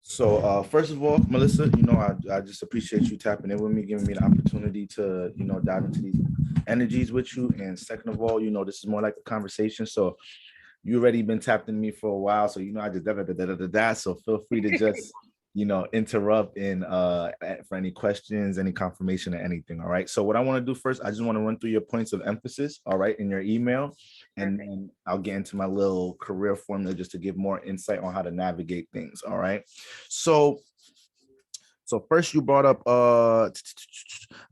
So first of all, Melissa, I just appreciate you tapping in with me, giving me the opportunity to, dive into these energies with you. And second of all, this is more like a conversation. So you already been tapped in me for a while. So I just da da da da da da. So feel free to just, interrupt and for any questions, any confirmation or anything. All right. So what I want to do first, I just want to run through your points of emphasis, all right, in your email. And Perfect. then I'll get into my little career formula just to give more insight on how to navigate things. All right. So first you brought up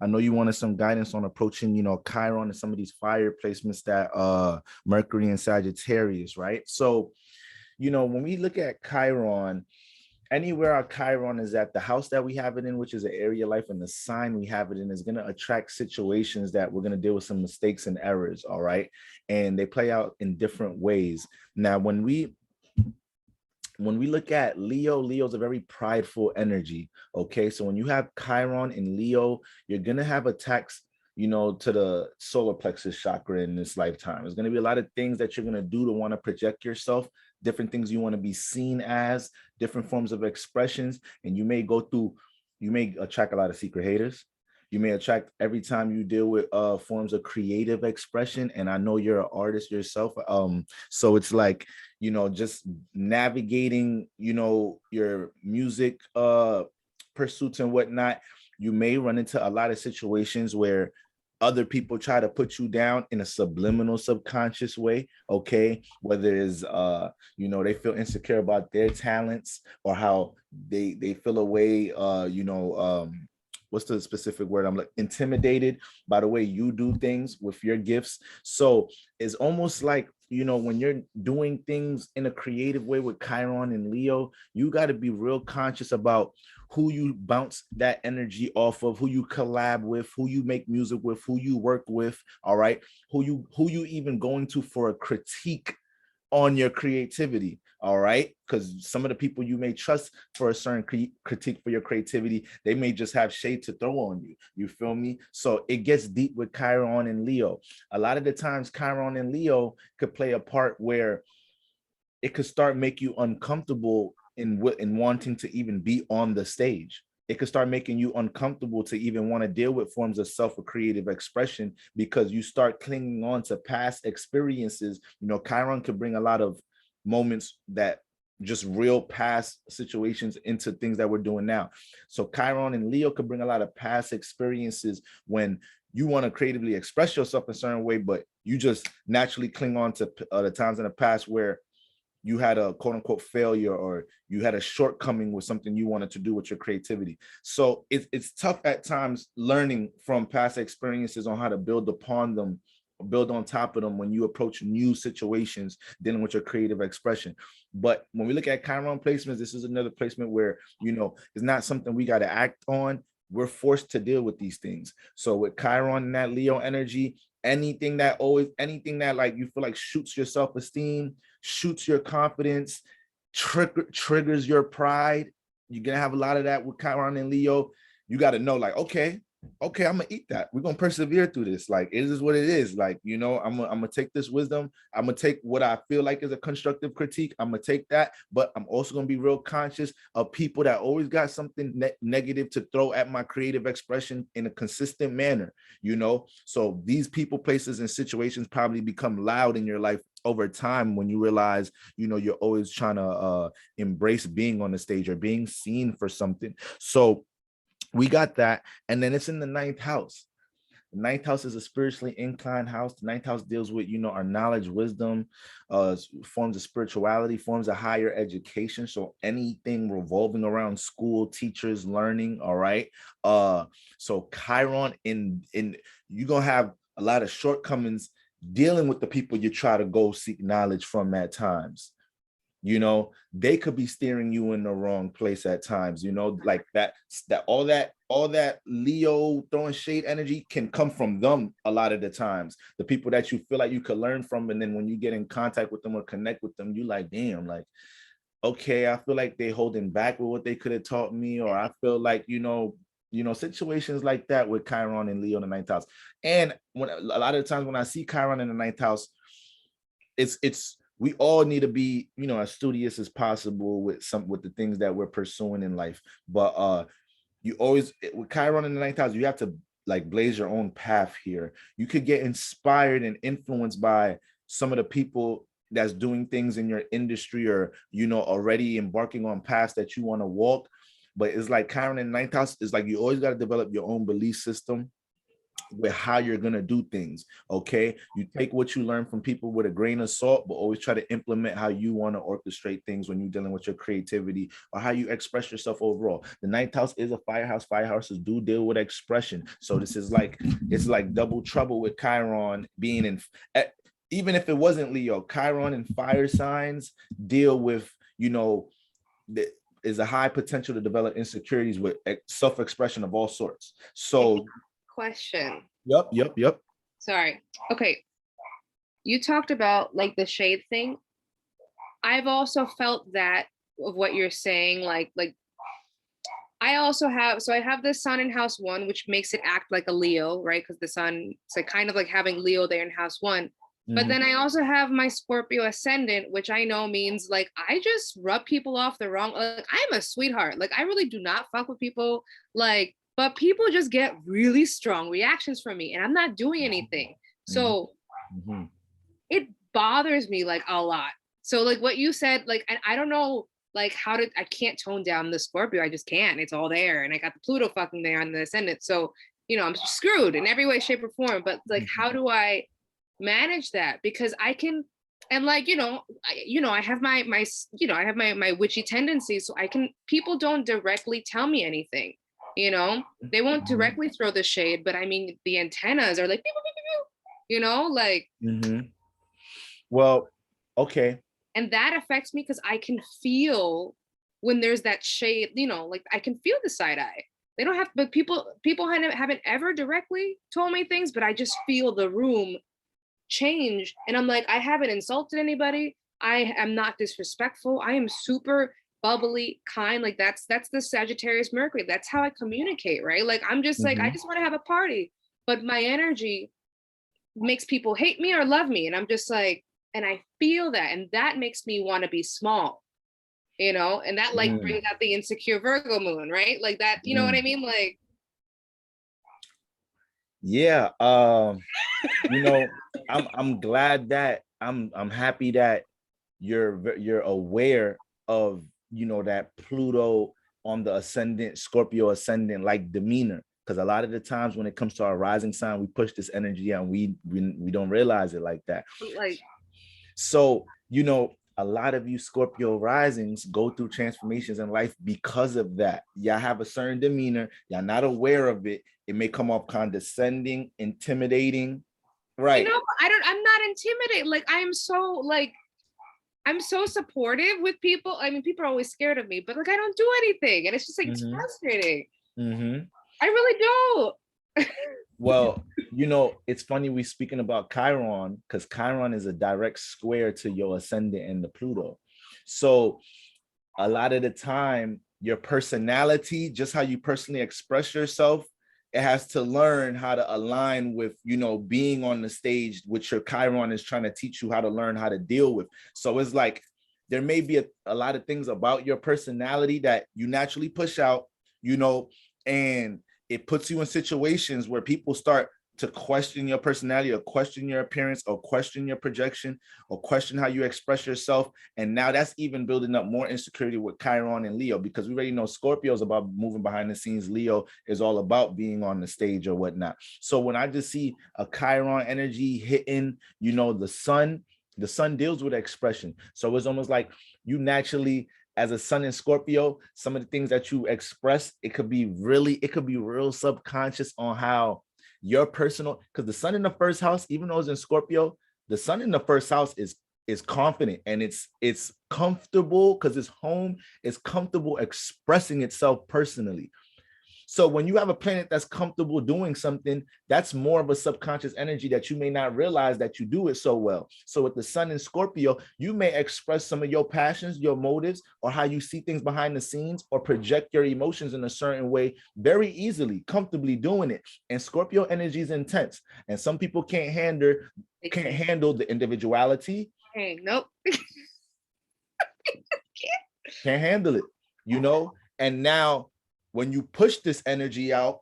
I know you wanted some guidance on approaching, Chiron and some of these fire placements that Mercury and Sagittarius, right? So, when we look at Chiron, anywhere our Chiron is at, the house that we have it in, which is an area of life, and the sign we have it in is going to attract situations that we're going to deal with some mistakes and errors, all right? And they play out in different ways. Now, when we look at Leo's a very prideful energy. Okay. So when you have Chiron in Leo, you're going to have attacks, to the solar plexus chakra in this lifetime. There's going to be a lot of things that you're going to do to want to project yourself, different things you want to be seen as, different forms of expressions. And you may attract a lot of secret haters. You may attract every time you deal with forms of creative expression. And I know you're an artist yourself. So it's like, just navigating, your music pursuits and whatnot, you may run into a lot of situations where other people try to put you down in a subliminal subconscious way. Okay, whether it's they feel insecure about their talents, or how they feel a way, what's the specific word, I'm like, intimidated by the way you do things with your gifts. So it's almost like, when you're doing things in a creative way with Chiron and Leo, you got to be real conscious about who you bounce that energy off of, who you collab with, who you make music with, who you work with, all right, who you even going to for a critique on your creativity, all right? Because some of the people you may trust for a certain critique for your creativity, they may just have shade to throw on you. You feel me? So it gets deep with Chiron and Leo. A lot of the times, Chiron and Leo could play a part where it could start make you uncomfortable in wanting to even be on the stage. It could start making you uncomfortable to even want to deal with forms of self or creative expression, because you start clinging on to past experiences. Chiron could bring a lot of moments that just real past situations into things that we're doing now. So Chiron and Leo could bring a lot of past experiences when you want to creatively express yourself in a certain way, but you just naturally cling on to the times in the past where you had a quote unquote failure, or you had a shortcoming with something you wanted to do with your creativity. So it's tough at times learning from past experiences on how to build upon them, build on top of them when you approach new situations dealing with your creative expression. But when we look at Chiron placements, this is another placement where, it's not something we got to act on. We're forced to deal with these things. So with Chiron and that Leo energy, anything that like you feel like shoots your self-esteem, shoots your confidence, triggers your pride, you're gonna have a lot of that with Chiron and Leo. You got to know, like, okay, I'm gonna eat that. We're gonna persevere through this. Like, it is what it is. Like, I'm gonna take this wisdom. I'm gonna take what I feel like is a constructive critique. I'm gonna take that, but I'm also gonna be real conscious of people that always got something negative to throw at my creative expression in a consistent manner. So these people, places, and situations probably become loud in your life over time when you realize, you're always trying to embrace being on the stage or being seen for something. So we got that. And then it's in the ninth house. The ninth house is a spiritually inclined house. The ninth house deals with, our knowledge, wisdom, forms of spirituality, forms of higher education. So anything revolving around school, teachers, learning. All right. So Chiron in you're gonna have a lot of shortcomings dealing with the people you try to go seek knowledge from at times. They could be steering you in the wrong place at times. Like all that Leo throwing shade energy can come from them a lot of the times, the people that you feel like you could learn from. And then when you get in contact with them or connect with them, you like, damn, like, okay, I feel like they holding back with what they could have taught me. Or I feel like, situations like that with Chiron and Leo in the ninth house. And when a lot of times when I see Chiron in the ninth house, it's we all need to be, you know, as studious as possible with the things that we're pursuing in life. But you always, with Chiron in the ninth house, you have to like blaze your own path here. You could get inspired and influenced by some of the people that's doing things in your industry, or, you know, already embarking on paths that you want to walk. But it's like Chiron in the ninth house is like, you always got to develop your own belief system with how you're going to do things. Okay, you take what you learn from people with a grain of salt, but always try to implement how you want to orchestrate things when you're dealing with your creativity, or how you express yourself overall. The ninth house is a firehouse. Firehouses do deal with expression, so this is like, it's like double trouble with Chiron being in, even if it wasn't Leo, Chiron and fire signs deal with, you know, the, is a high potential to develop insecurities with self-expression of all sorts. So question. Yep. Sorry. Okay. You talked about like the shade thing. I've also felt that of what you're saying, like I also have, so I have the sun in house 1, which makes it act like a Leo, right? Because the sun, it's like kind of like having Leo there in house 1. But then I also have my Scorpio ascendant, which I know means like I just rub people off the wrong, like I'm a sweetheart. Like I really do not fuck with people, like, but people just get really strong reactions from me and I'm not doing anything. So it bothers me like a lot. So like what you said, like, and I don't know like how to, I can't tone down the Scorpio. I just can't. It's all there. And I got the Pluto fucking there on the ascendant. So, you know, I'm screwed in every way, shape, or form. But like, how do I manage that? Because I can, and like, I have my I have my witchy tendencies. So I can, people don't directly tell me anything, you know, they won't directly throw the shade, but I mean, the antennas are like, pew, pew, pew, pew, you know, like. Well, okay. And that affects me because I can feel when there's that shade, you know, like I can feel the side eye. They don't have, but people haven't ever directly told me things, but I just feel the room change. And I'm like, I haven't insulted anybody. I am not disrespectful. I am super bubbly, kind. Like that's the Sagittarius Mercury. That's how I communicate, right? Like I'm just like, I just want to have a party, but my energy makes people hate me or love me. And I'm just like, and I feel that, and that makes me want to be small, you know, and that like brings out the insecure Virgo moon, right? Like that, you know what I mean? Like, yeah, you know, I'm glad that I'm happy that you're aware of, you know, that Pluto on the ascendant, Scorpio ascendant like demeanor, because a lot of the times when it comes to our rising sign, we push this energy out and we don't realize it like that. Like, so, you know, a lot of you Scorpio risings go through transformations in life because of that. Y'all have a certain demeanor, y'all not aware of it. It may come off condescending, intimidating, right? You know, I'm not intimidated. Like I'm so supportive with people. I mean, people are always scared of me, but like I don't do anything. And it's just like, it's frustrating. I really do. Well, you know, it's funny we speaking about Chiron, because Chiron is a direct square to your ascendant and the Pluto. So a lot of the time, your personality, just how you personally express yourself, it has to learn how to align with, you know, being on the stage, which your Chiron is trying to teach you how to learn how to deal with. So it's like, there may be a lot of things about your personality that you naturally push out, you know, and it puts you in situations where people start to question your personality or question your appearance or question your projection or question how you express yourself. And now that's even building up more insecurity with Chiron and Leo, because we already know Scorpio is about moving behind the scenes. Leo is all about being on the stage or whatnot. So when I just see a Chiron energy hitting, you know, the sun deals with expression. So it's almost like you naturally, as a sun in Scorpio, some of the things that you express, it could be real subconscious on how your personal, because the sun in the first house, even though it's in Scorpio, the sun in the first house is confident and it's comfortable because it's home, it's comfortable expressing itself personally. So when you have a planet that's comfortable doing something, that's more of a subconscious energy that you may not realize that you do it so well. So with the sun in Scorpio, you may express some of your passions, your motives, or how you see things behind the scenes, or project your emotions in a certain way very easily, comfortably doing it. And Scorpio energy is intense. And some people can't handle the individuality, Hey, nope. Can't handle it, you know. And now when you push this energy out,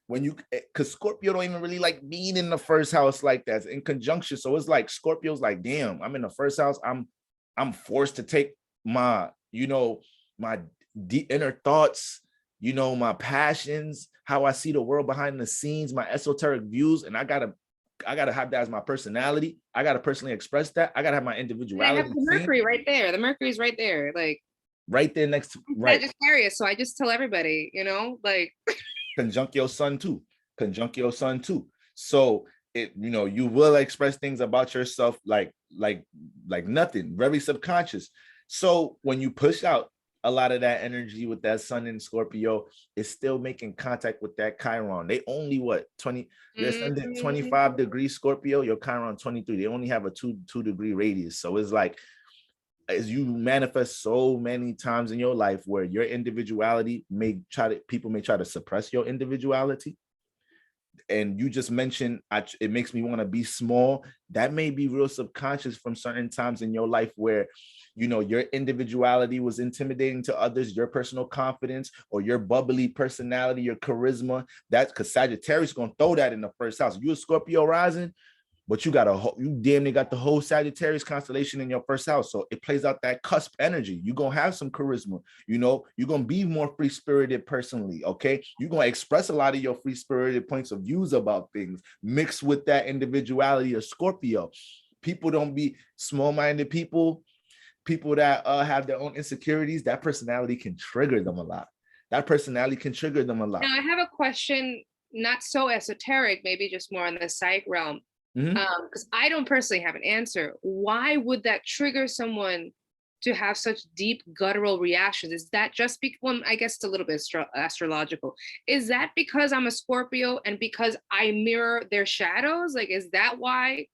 when you, because Scorpio don't even really like being in the first house like that, in conjunction. So it's like Scorpio's like, damn, I'm in the first house. I'm forced to take my, you know, my deep inner thoughts, you know, my passions, how I see the world behind the scenes, my esoteric views, and I gotta have that as my personality. I gotta personally express that. I gotta have my And I have individuality the seen Mercury right there. The Mercury's right there. Like, right there next to I'm right. Sagittarius, so I just tell everybody, like Conjunct your sun too. Conjunct your sun too. So it, you know, you will express things about yourself like nothing, very subconscious. So when you push out a lot of that energy with that sun in Scorpio, it's still making contact with that Chiron. They only what 20, your ascendant 25 degrees Scorpio, your Chiron 23. They only have a 2 degree radius. So it's like, as you manifest so many times in your life where your individuality people may try to suppress your individuality, and you just mentioned it makes me want to be small. That may be real subconscious from certain times in your life where, you know, your individuality was intimidating to others, your personal confidence or your bubbly personality, your charisma. That's because Sagittarius is going to throw that in the first house. You a Scorpio rising, but you damn near got the whole Sagittarius constellation in your first house. So it plays out that cusp energy. You're going to have some charisma, you know, you're going to be more free spirited personally. Okay. You're going to express a lot of your free spirited points of views about things mixed with that individuality of Scorpio. People don't be small minded people that have their own insecurities. That personality can trigger them a lot. now I have a question, not so esoteric, maybe just more on the psych realm. Mm-hmm. Because I don't personally have an answer. Why would that trigger someone to have such deep guttural reactions? Is that just because, well, I guess it's a little bit astrological. Is that because I'm a Scorpio and because I mirror their shadows? Like, is that why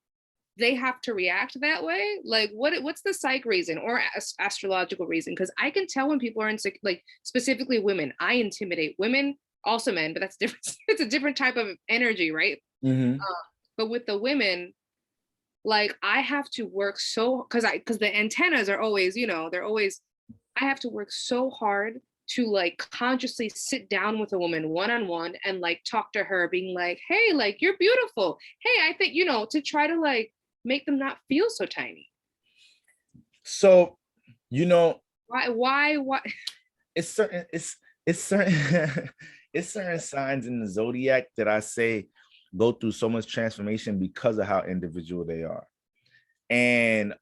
they have to react that way? Like, what's the psych reason or astrological reason? Because I can tell when people are insecure, like specifically women. I intimidate women, also men, but that's different. It's a different type of energy, right? Mm-hmm. But with the women, like I have to work so because the antennas are always, they're always, I have to work so hard to like consciously sit down with a woman one-on-one and like talk to her being like, hey, like you're beautiful, hey, I think, to try to like make them not feel so tiny. So, you know, Why it's certain it's certain it's certain signs in the zodiac that I say go through so much transformation because of how individual they are. And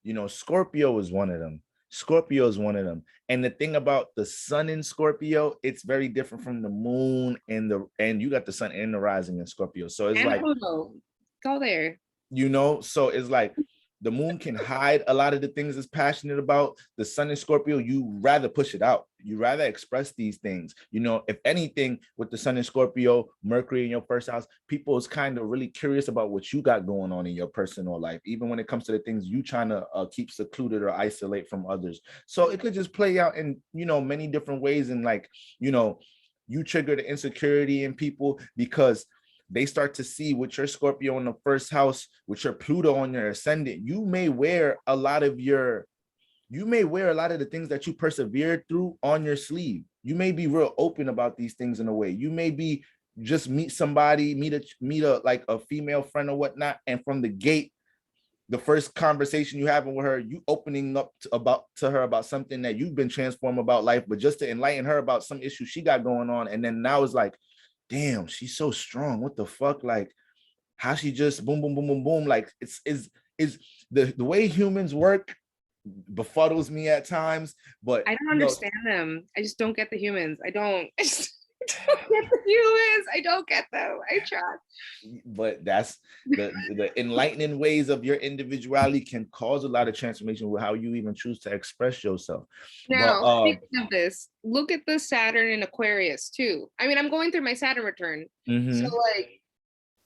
you know, Scorpio is one of them. Scorpio is one of them. And the thing about the sun in Scorpio, it's very different from the moon and you got the sun and the rising in Scorpio. So it's and like, Pluto, go there. you know, so it's like the moon can hide a lot of the things it's passionate about. The sun in Scorpio, you rather push it out, you rather express these things. You know, if anything, with the sun in Scorpio, Mercury in your first house, people is kind of really curious about what you got going on in your personal life, even when it comes to the things you trying to keep secluded or isolate from others. So it could just play out in, you know, many different ways. And like, you know, you trigger the insecurity in people because they start to see with your Scorpio in the first house, with your Pluto on your ascendant, you may wear a lot of the things that you persevered through on your sleeve. You may be real open about these things in a way. You may be just meet somebody, meet a like a female friend or whatnot, and from the gate, the first conversation you having with her, you opening up to her about something that you've been transformed about life, but just to enlighten her about some issue she got going on, and then now it's like, damn, she's so strong. What the fuck? Like, how she just boom, boom, boom, boom, boom. Like, is the way humans work befuddles me at times. But I don't you know, understand them. I just don't get the humans. I don't. I just don't get the humans. I don't get them. I try. but that's the enlightening ways of your individuality can cause a lot of transformation with how you even choose to express yourself. But Now, speaking of this, look at the Saturn in Aquarius too. I mean, I'm going through my Saturn return. So mm-hmm, like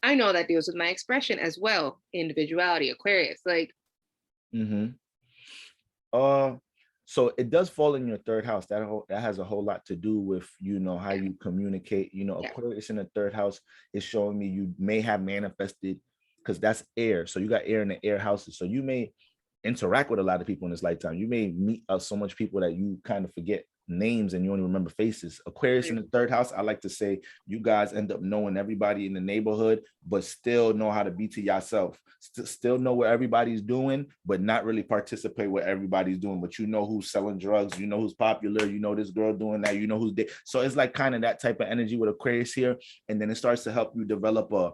I know that deals with my expression as well, individuality, Aquarius. Like, mm-hmm. Uh, so it does fall in your third house. That has a whole lot to do with, you know, how yeah, you communicate. You know, yeah. Aquarius in the third house is showing me you may have manifested because that's air. So you got air in the air houses. So you may interact with a lot of people in this lifetime. You may meet so much people that you kind of forget names and you only remember faces. Aquarius in the third house, I like to say you guys end up knowing everybody in the neighborhood, but still know how to be to yourself. Still know what everybody's doing, but not really participate what everybody's doing. But you know who's selling drugs, you know who's popular, you know this girl doing that, you know who's so it's like kind of that type of energy with Aquarius here. And then it starts to help you develop a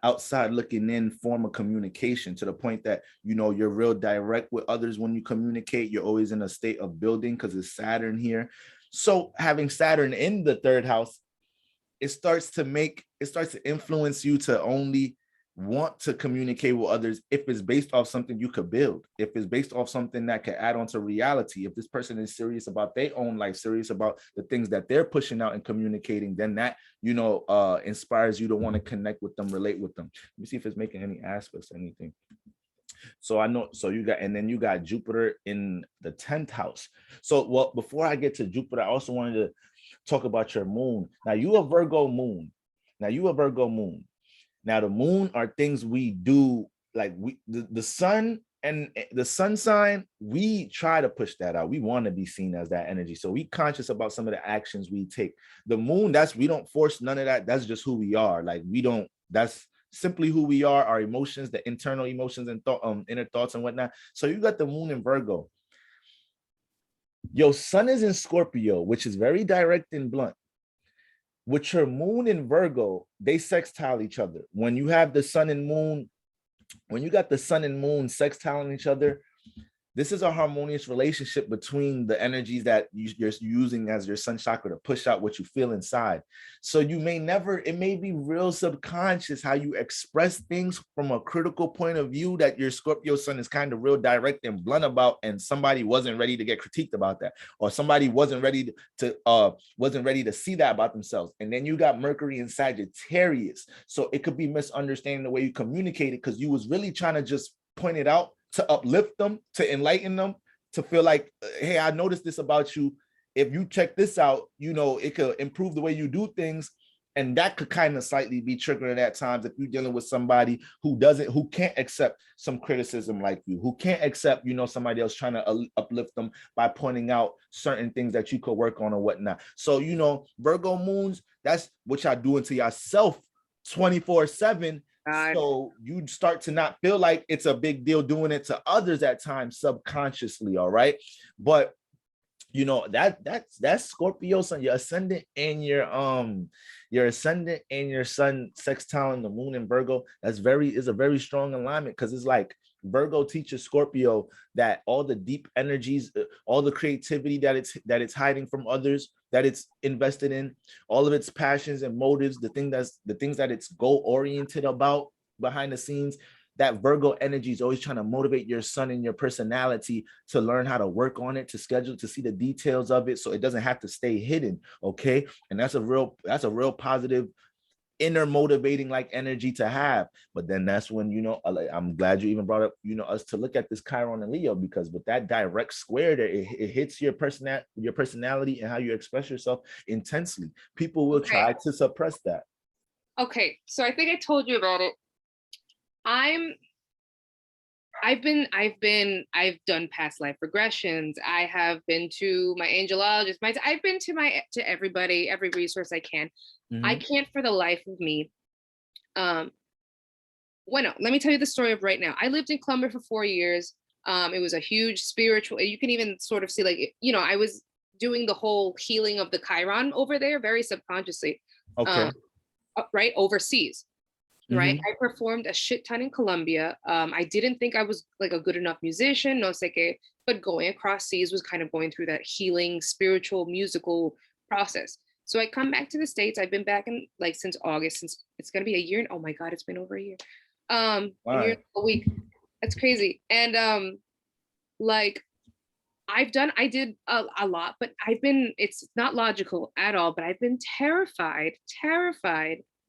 outside looking in form of communication, to the point that, you know, you're real direct with others when you communicate. You're always in a state of building because it's Saturn here. So having Saturn in the third house, it starts to influence you to only want to communicate with others if it's based off something you could build, if it's based off something that could add on to reality. If this person is serious about their own life, serious about the things that they're pushing out and communicating, then that, you know, inspires you to want to connect with them, relate with them. Let me see if it's making any aspects, anything. So I know, so you got, and then you got Jupiter in the 10th house. So, well, before I get to Jupiter, I also wanted to talk about your moon. Now you a Virgo moon. Now the moon are things we do, like the sun and the sun sign, we try to push that out. We want to be seen as that energy. So we conscious about some of the actions we take. The moon, we don't force none of that. That's just who we are. Like that's simply who we are, our emotions, the internal emotions and inner thoughts and whatnot. So you got the moon in Virgo. Your sun is in Scorpio, which is very direct and blunt. With your moon in Virgo, they sextile each other. When you have the sun and moon, when you got the sun and moon sextiling each other, this is a harmonious relationship between the energies that you're using as your sun chakra to push out what you feel inside. So you may never, it may be real subconscious how you express things from a critical point of view that your Scorpio sun is kind of real direct and blunt about, and somebody wasn't ready to get critiqued about that, or somebody wasn't ready to see that about themselves. And then you got Mercury in Sagittarius. So it could be misunderstanding the way you communicated because you was really trying to just point it out, to uplift them, to enlighten them, to feel like, hey, I noticed this about you. If you check this out, you know, it could improve the way you do things. And that could kind of slightly be triggering at times if you're dealing with somebody who can't accept some criticism like you, who can't accept, you know, somebody else trying to uplift them by pointing out certain things that you could work on or whatnot. So, you know, Virgo moons, that's what y'all doing to yourself 24/7. So you start to not feel like it's a big deal doing it to others at times subconsciously, all right? But you know, that's Scorpio sun, your ascendant and your sun sextile the moon in Virgo. Is a very strong alignment, because it's like Virgo teaches Scorpio that all the deep energies, all the creativity that it's hiding from others, that it's invested in, all of its passions and motives, the things that it's goal oriented about behind the scenes, that Virgo energy is always trying to motivate your sun and your personality to learn how to work on it, to schedule, to see the details of it, so it doesn't have to stay hidden. Okay. And that's a real positive inner motivating like energy to have. But then that's when, you know, I'm glad you even brought up, you know, us to look at this Chiron and Leo, because with that direct square there, it hits your personality and how you express yourself intensely. People will try to suppress that. Okay, so I think I told you about it. I've done past life regressions. I have been to my angelologist. I've been to everybody, every resource I can. Mm-hmm. I can't for the life of me. Let me tell you the story of right now. I lived in Colombia for 4 years. It was a huge spiritual, you can even sort of see, like, you know, I was doing the whole healing of the Chiron over there very subconsciously. Okay. Right, overseas. Right. Mm-hmm. I performed a shit ton in Colombia. I didn't think I was like a good enough musician, no sé qué, but going across seas was kind of going through that healing, spiritual, musical process. So I come back to the States. I've been back in like since August, since it's gonna be a year. Oh my God, it's been over a year. A year, a week. That's crazy. And like I did a lot, but it's not logical at all, but I've been terrified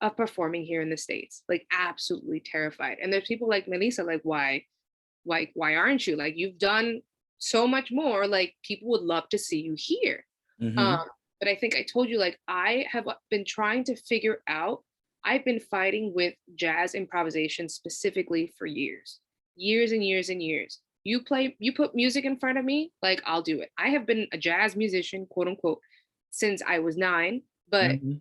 of performing here in the States, like absolutely terrified. And there's people like Melisa, like, why aren't you? Like, you've done so much more, like people would love to see you here. Mm-hmm. But I think I told you, like, I have been trying to figure out I've been fighting with jazz improvisation specifically for years, years and years and years. You put music in front of me, like I'll do it. I have been a jazz musician, quote unquote, since I was 9, but Mhm.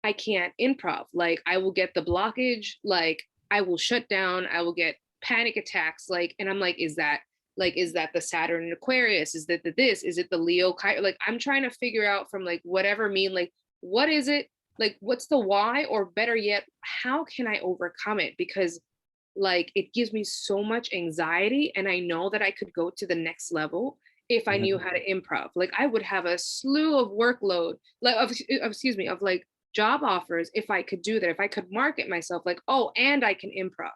I can't improv. Like I will get the blockage, like I will shut down, I will get panic attacks, like, and I'm like, is that the Saturn and Aquarius? Is that the this? Is it the Leo? Like I'm trying to figure out from like whatever mean, like, what is it? Like, what's the why? Or better yet, how can I overcome it? Because like it gives me so much anxiety. And I know that I could go to the next level if I knew Mhm. how to improv. Like I would have a slew of workload, like of excuse me, of like job offers if I could do that, if I could market myself like, oh, and I can improv.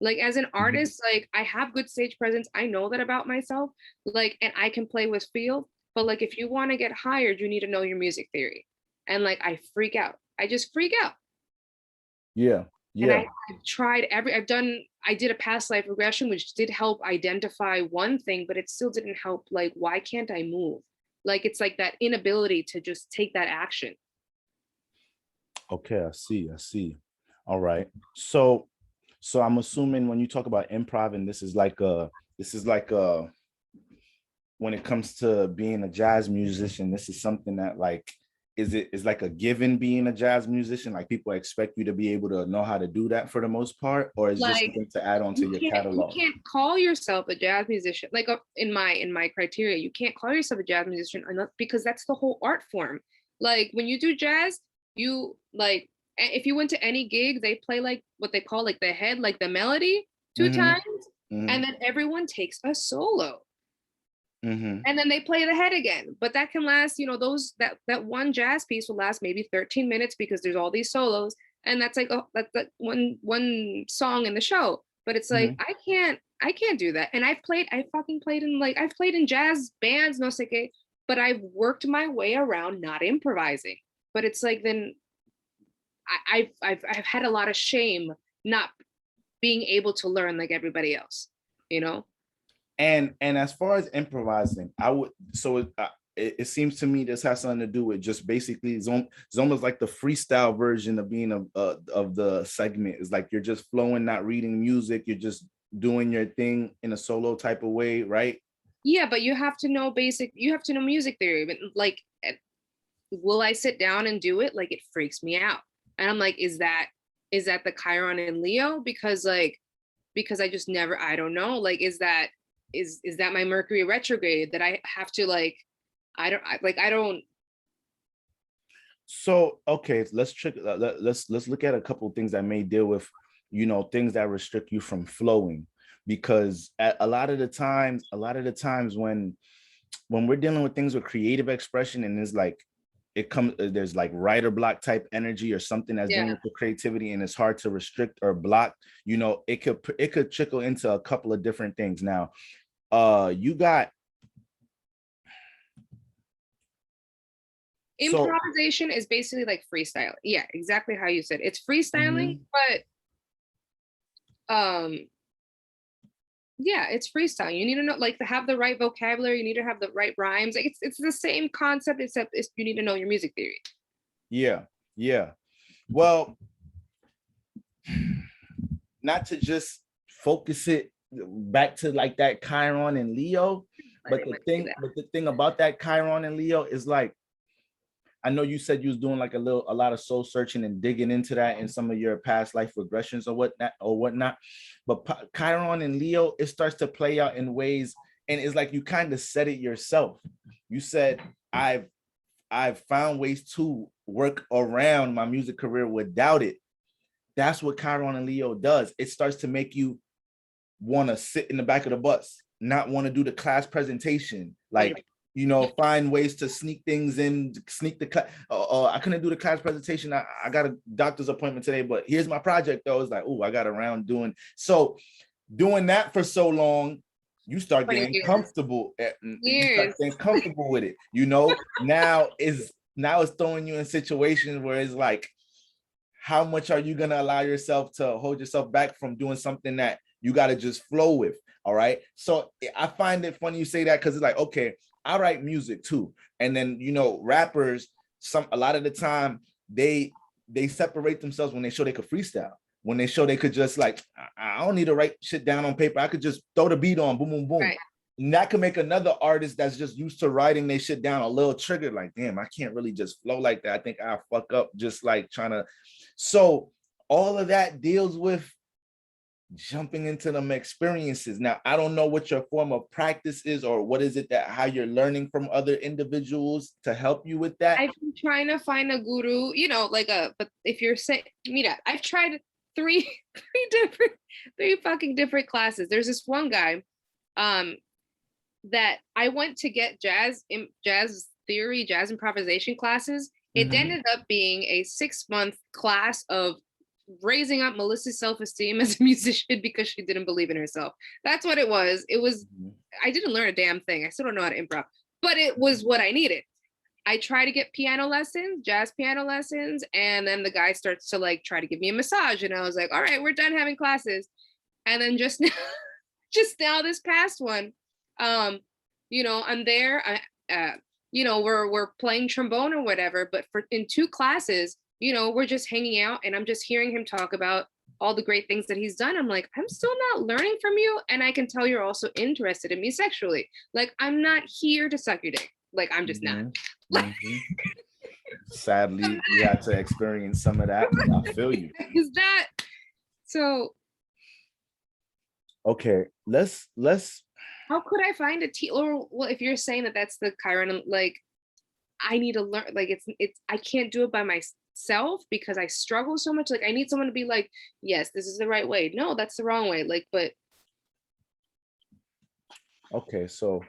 Like as an Mhm. artist, like I have good stage presence. I know that about myself. Like, and I can play with feel. But like if you want to get hired, you need to know your music theory. And like I freak out. I just freak out. Yeah. And Yeah. I've tried I did a past life regression, which did help identify one thing, but it still didn't help. Like, why can't I move? Like, it's like that inability to just take that action. Okay, I see. I see. All right. So I'm assuming when you talk about improv, and this is like a when it comes to being a jazz musician, this is something that like is like a given being a jazz musician? Like people expect you to be able to know how to do that for the most part, or is just Like, something to add on to your you catalog? can't call yourself a jazz musician. Like in my criteria, you can't call yourself a jazz musician because that's the whole art form. Like when you do jazz, you like if you went to any gig, they play like what they call like the head, like the melody two Mm-hmm. times, and Mm-hmm. then everyone takes a solo. Mm-hmm. And then they play the head again, but that can last, those that one jazz piece will last maybe 13 minutes because there's all these solos, and that's like that's like one song in the show. But it's like Mm-hmm. I can't do that. And I fucking played in like I've played in jazz bands, no sé qué, but I've worked my way around not improvising. But it's like then I've had a lot of shame not being able to learn like everybody else, you know. And as far as improvising, I would it seems to me this has something to do with just basically it's almost like the freestyle version of being of the segment. It's like you're just flowing, not reading music. You're just doing your thing in a solo type of way, right? Yeah, but you have to know music theory. But like, will I sit down and do it? Like, it freaks me out. And I'm like, is that the Chiron in Leo? Because I just never, I don't know. Like, is that my Mercury retrograde that I have to like, I don't. So okay, let's look at a couple of things that may deal with things that restrict you from flowing, because a lot of the times when we're dealing with things with creative expression, and it's like there's like writer block type energy or something that's dealing Yeah. with the creativity, and it's hard to restrict or block. It could trickle into a couple of different things. Now you got so Improvisation is basically like freestyle. Yeah, exactly how you said. It's freestyling, mhm. but yeah, it's freestyle. You need to know like to have the right vocabulary, you need to have the right rhymes. Like it's the same concept, except you need to know your music theory. Yeah, yeah. Well, not to just focus it back to like that Chiron and Leo, I didn't want to do that. but the thing about that Chiron and Leo is like, I know you said you was doing like a lot of soul searching and digging into that in some of your past life regressions or whatnot. But Chiron and Leo, it starts to play out in ways, and it's like you kind of said it yourself. You said I've found ways to work around my music career without it. That's what Chiron and Leo does. It starts to make you want to sit in the back of the bus, not want to do the class presentation, like find ways to sneak things in, sneak the class. I couldn't do the class presentation. I got a doctor's appointment today, but here's my project though. It's like, oh, I got around doing that for so long. You start 20 getting years. comfortable. You start Years. getting comfortable with it. Now it's throwing you in situations where it's like, how much are you gonna allow yourself to hold yourself back from doing something that you gotta just flow with? All right. So I find it funny you say that, because it's like, okay, I write music too. And then rappers, a lot of the time they separate themselves when they show they could freestyle. When they show they could just like, I don't need to write shit down on paper. I could just throw the beat on, boom, boom, boom. Right. And that could make another artist that's just used to writing they shit down a little triggered. Like, damn, I can't really just flow like that. I think I'll fuck up just like trying to. So all of that deals with jumping into them experiences. Now, I don't know what your form of practice is, or what is it that how you're learning from other individuals to help you with that. I've been trying to find a guru, you know, like but if you're saying, mira, I've tried three fucking different classes. There's this one guy that I went to get jazz theory, jazz improvisation classes. It ended up being a 6-month class of raising up Melissa's self-esteem as a musician because she didn't believe in herself. That's what it was. It was, I didn't learn a damn thing. I still don't know how to improv, but it was what I needed. I try to get piano lessons, jazz piano lessons, and then the guy starts to like try to give me a massage, and I was like, all right, we're done having classes. And then just now this past one, you know, I'm there, you know, we're playing trombone or whatever, but in 2 classes, you know, we're just hanging out and I'm just hearing him talk about all the great things that he's done. I'm like, I'm still not learning from you. And I can tell you're also interested in me sexually. Like, I'm not here to suck your dick. Like, I'm just not. Sadly, we had to experience some of that. I feel you. Is that so? Okay, let's. How could I find a teacher? Or well, if you're saying that that's the Chiron, like, I need to learn. Like, it's I can't do it by myself because I struggle so much. Like, I need someone to be like, yes, this is the right way. No, that's the wrong way. Like, but okay, so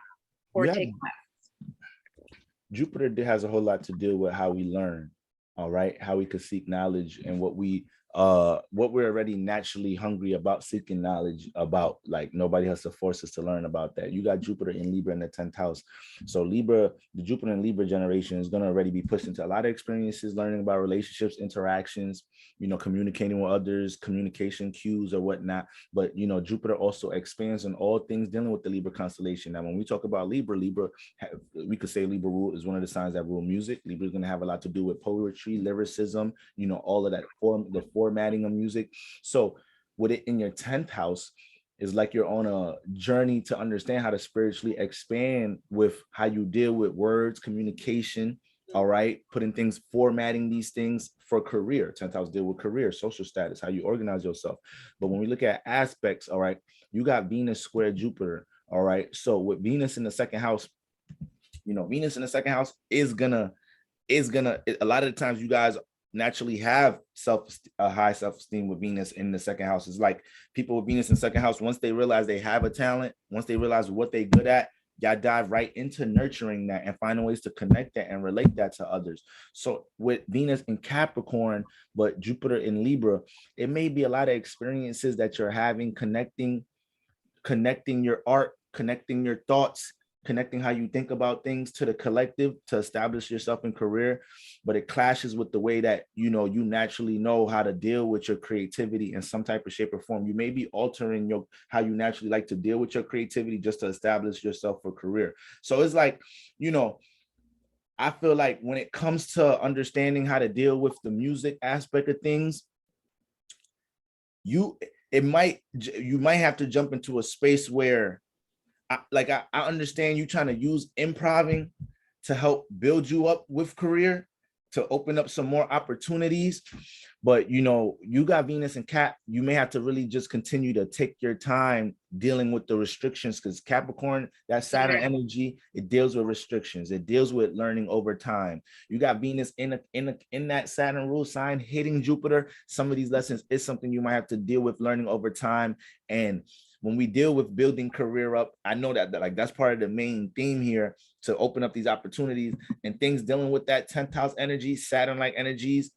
or take class. Jupiter has a whole lot to do with how we learn, all right, how we could seek knowledge, and what we're already naturally hungry about seeking knowledge about. Like, nobody has to force us to learn about that. You got Jupiter in Libra in the 10th house. So Libra, the Jupiter and Libra generation is going to already be pushed into a lot of experiences, learning about relationships, interactions, you know, communicating with others, communication cues or whatnot. But, you know, Jupiter also expands on all things dealing with the Libra constellation. Now, when we talk about Libra, we could say Libra is one of the signs that rule music. Libra is going to have a lot to do with poetry, lyricism, you know, all of that formatting of music. So with it in your 10th house, is like you're on a journey to understand how to spiritually expand with how you deal with words, communication, all right, putting things, formatting these things for career. 10th house deal with career, social status, how you organize yourself. But when we look at aspects, all right, you got Venus square Jupiter, all right. So with Venus in the 2nd house, you know, Venus in the 2nd house is gonna a lot of the times you guys naturally have a high self-esteem with Venus in the 2nd house. It's like people with Venus in 2nd house, once they realize they have a talent, once they realize what they're good at, y'all dive right into nurturing that and finding ways to connect that and relate that to others. So with Venus in Capricorn, but Jupiter in Libra, it may be a lot of experiences that you're having, connecting your art, connecting your thoughts, connecting how you think about things to the collective to establish yourself in career. But it clashes with the way that, you know, you naturally know how to deal with your creativity in some type of shape or form. You may be altering how you naturally like to deal with your creativity just to establish yourself for career. So it's like, you know, I feel like when it comes to understanding how to deal with the music aspect of things, you might have to jump into a space where I understand you trying to use improving to help build you up with career, to open up some more opportunities. But, you know, you got Venus and Cap, you may have to really just continue to take your time dealing with the restrictions, because Capricorn, that Saturn energy, it deals with restrictions. It deals with learning over time. You got Venus in that Saturn rule sign hitting Jupiter. Some of these lessons is something you might have to deal with learning over time. And when we deal with building career up, I know that like that's part of the main theme here, to open up these opportunities and things dealing with that 10th house energy, Saturn-like energies.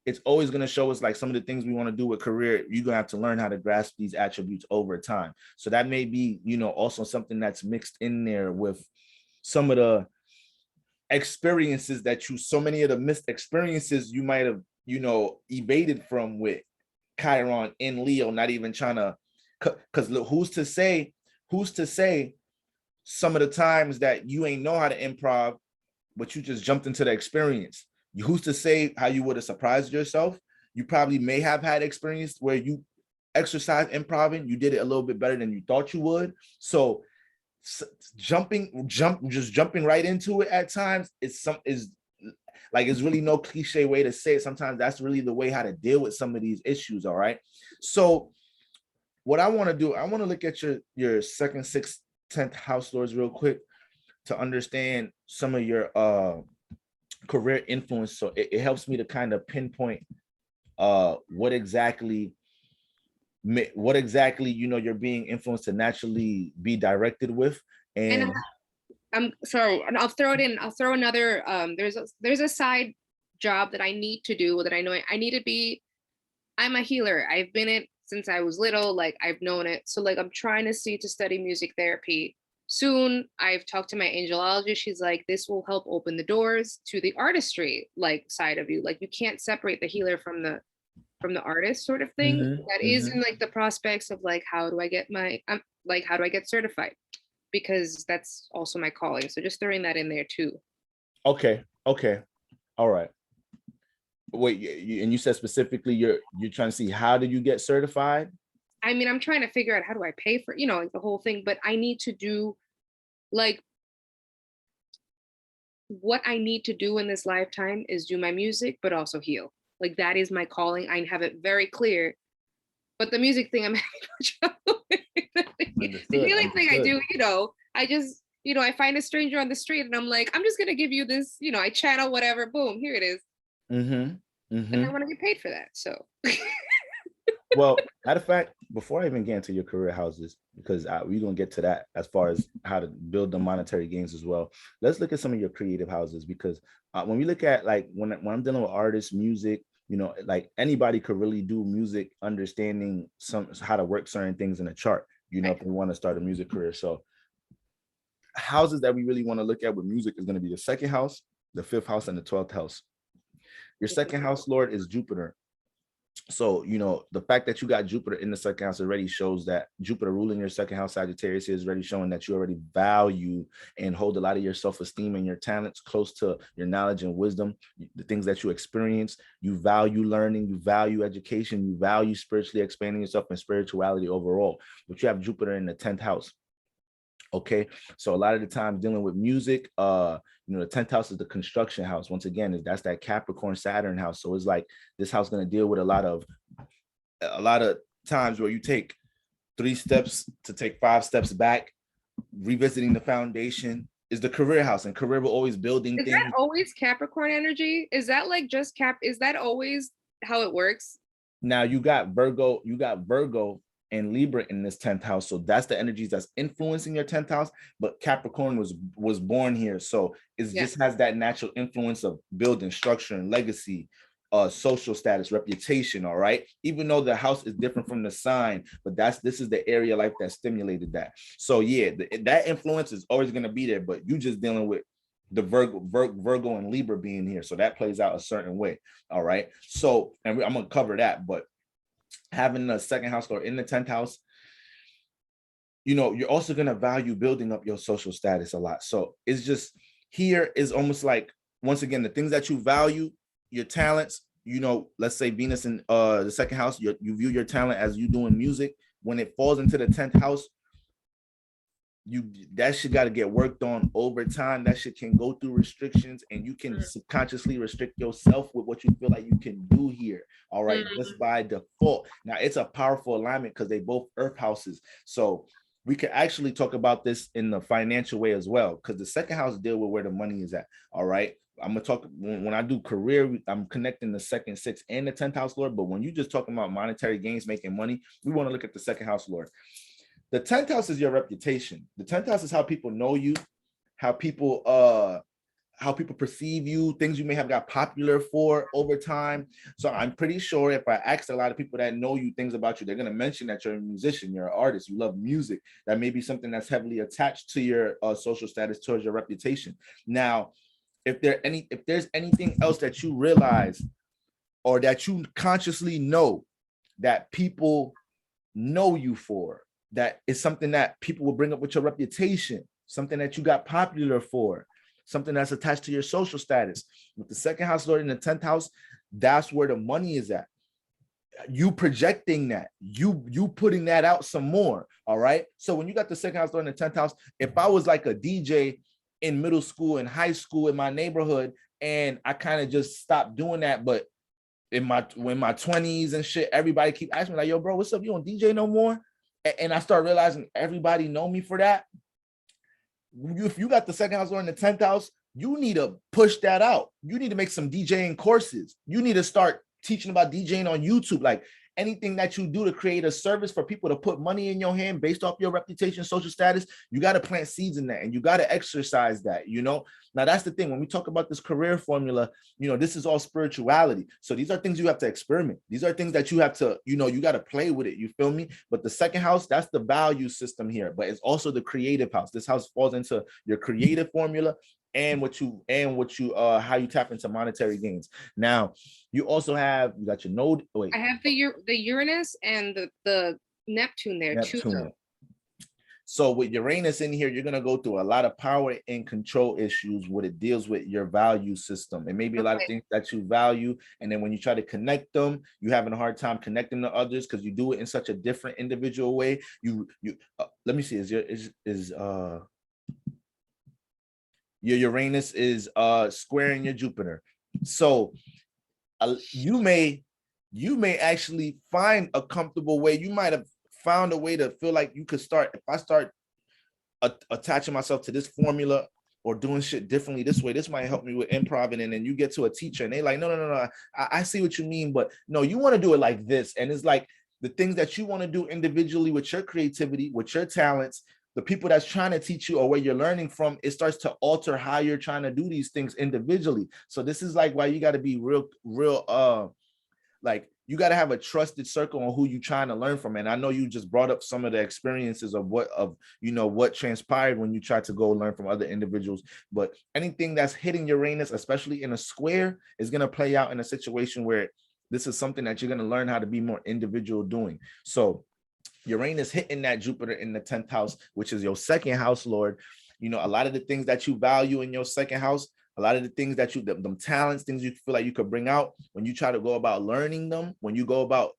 It's always going to show us like some of the things we want to do with career. You're going to have to learn how to grasp these attributes over time. So that may be, you know, also something that's mixed in there with some of the experiences so many of the missed experiences you might have, you know, evaded from with Chiron in Leo, not even trying to, because who's to say some of the times that you ain't know how to improv, but you just jumped into the experience. who's to say how you would have surprised yourself? You probably may have had experience where you exercise improv, you did it a little bit better than you thought you would. So jumping right into it at times is like, it's really no cliche way to say it. Sometimes that's really the way how to deal with some of these issues. All right. So what I want to do, I want to look at your second, sixth, 10th house lords real quick to understand some of your career influence. So it helps me to kind of pinpoint what exactly you're being influenced to naturally be directed with. And I'm sorry, and I'll throw it in. I'll throw another. There's a side job that I need to do, that I know I need to be. I'm a healer. I've been it since I was little. Like, I've known it. So like, I'm trying to study music therapy soon. I've talked to my angelologist. She's like, this will help open the doors to the artistry like side of you. Like, you can't separate the healer from the artist sort of thing. That is in like the prospects of like, how do I get certified? Because that's also my calling. So just throwing that in there too. Okay. All right. Wait, and you said specifically you're trying to see how do you get certified? I mean, I'm trying to figure out how do I pay for, like the whole thing, but I need to do like what I need to do in this lifetime is do my music, but also heal. Like, that is my calling. I have it very clear. But the music thing, I'm having trouble with. The healing thing, I do, I just, I find a stranger on the street and I'm like, I'm just going to give you this, I channel whatever, boom, here it is. And I want to get paid for that. So. Well, matter of fact, before I even get into your career houses, because we're going to get to that as far as how to build the monetary gains as well. Let's look at some of your creative houses, because when we look at like when I'm dealing with artists, music, like anybody could really do music, understanding how to work certain things in a chart, if they want to start a music career. So houses that we really want to look at with music is going to be the second house, the fifth house, and the 12th house. Your second house lord is Jupiter. So, the fact that you got Jupiter in the second house already shows that Jupiter ruling your second house, Sagittarius, is already showing that you already value and hold a lot of your self-esteem and your talents close to your knowledge and wisdom, the things that you experience. You value learning, you value education, you value spiritually expanding yourself and spirituality overall. But you have Jupiter in the 10th house. Okay, so a lot of the time dealing with music, the 10th house is the construction house. Once again, that's that Capricorn Saturn house. So it's like this house going to deal with a lot of times where you take 3 steps to take 5 steps back, revisiting the foundation. Is the career house, and career will always building things. Is that always Capricorn energy? Is that like just is that always how it works? Now you got Virgo and Libra in this 10th house. So that's the energies that's influencing your 10th house. But Capricorn was born here. So it just has that natural influence of building structure and legacy, social status, reputation. All right. Even though the house is different from the sign, but this is the area of life that stimulated that. So yeah, that influence is always going to be there, but you just dealing with the Virgo and Libra being here. So that plays out a certain way. All right. So, and I'm going to cover that, but having the second house lord in the 10th house, you're also going to value building up your social status a lot. So it's just, here is almost like, once again, the things that you value, your talents, let's say Venus in the second house, you view your talent as you doing music. When it falls into the 10th house, that shit got to get worked on over time. That shit can go through restrictions, and you can subconsciously restrict yourself with what you feel like you can do here. All right, just by default. Now it's a powerful alignment because they both earth houses. So we could actually talk about this in the financial way as well, because the second house deal with where the money is at. All right, I'm gonna talk when I do career, I'm connecting the second, sixth, and the 10th house lord. But when you're just talking about monetary gains, making money, we want to look at the second house lord. The 10th house is your reputation. The 10th house is how people know you, how people perceive you, things you may have got popular for over time. So I'm pretty sure if I asked a lot of people that know you things about you, they're going to mention that you're a musician, you're an artist, you love music. That may be something that's heavily attached to your social status, towards your reputation. Now, if there's anything else that you realize or that you consciously know that people know you for, that is something that people will bring up with your reputation, something that you got popular for, something that's attached to your social status. With the second house lord in the 10th house, that's where the money is at. You projecting that, you putting that out some more. All right. So when you got the second house lord in the 10th house, if I was like a DJ in middle school and high school in my neighborhood, and I kind of just stopped doing that, but in my 20s and shit, everybody keep asking me like, yo, bro, what's up? You don't DJ no more? And I start realizing everybody know me for that. If you got the second house lord in the 10th house, you need to push that out. You need to make some DJing courses. You need to start teaching about DJing on YouTube. Like anything that you do to create a service for people to put money in your hand based off your reputation, social status, you got to plant seeds in that, and you got to exercise that, you know. Now that's the thing, when we talk about this career formula, you know, this is all spirituality. So these are things you have to experiment. These are things that you have to, you know, you got to play with it, you feel me? But the second house, that's the value system here, but it's also the creative house. This house falls into your creative formula and what you how you tap into monetary gains. Now you also have, you got your node. Wait, I have the Uranus and the Neptune there too. So with Uranus in here, you're gonna go through a lot of power and control issues when it deals with your value system. It may be a lot of things that you value, and then when you try to connect them, you're having a hard time connecting to others because you do it in such a different individual way. Let me see, your Uranus is squaring your Jupiter. So you may actually find a comfortable way. You might have found a way to feel like you could start, if I start attaching myself to this formula or doing shit differently this way, this might help me with improv. And then you get to a teacher and they like, no, I see what you mean, but no, you want to do it like this. And it's like the things that you want to do individually with your creativity, with your talents, the people that's trying to teach you or where you're learning from, it starts to alter how you're trying to do these things individually. So this is like why you got to be real like you got to have a trusted circle on who you're trying to learn from. And I know you just brought up some of the experiences of what transpired when you tried to go learn from other individuals, but anything that's hitting Uranus, especially in a square, is going to play out in a situation where this is something that you're going to learn how to be more individual doing. So Uranus hitting that Jupiter in the 10th house, which is your second house lord. You know, a lot of the things that you value in your second house, a lot of the things that them talents, things you feel like you could bring out, when you try to go about learning them, when you go about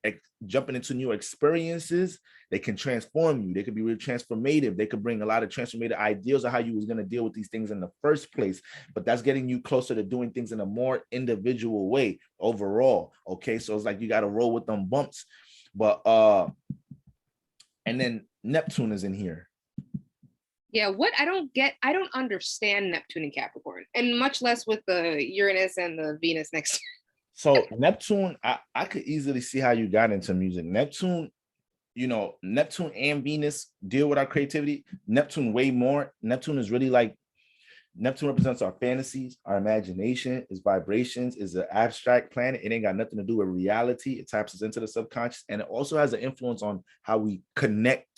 jumping into new experiences, they can transform you. They could be really transformative. They could bring a lot of transformative ideas of how you was going to deal with these things in the first place. But that's getting you closer to doing things in a more individual way overall. Okay, so it's like you got to roll with them bumps. But and then Neptune is in here. Yeah, what I don't understand Neptune and Capricorn, and much less with the Uranus and the Venus next. So Neptune, I could easily see how you got into music. Neptune, you know, Neptune and Venus deal with our creativity. Neptune way more. Neptune is really like, Neptune represents our fantasies, our imagination, its vibrations, is an abstract planet. It ain't got nothing to do with reality. It taps us into the subconscious, and it also has an influence on how we connect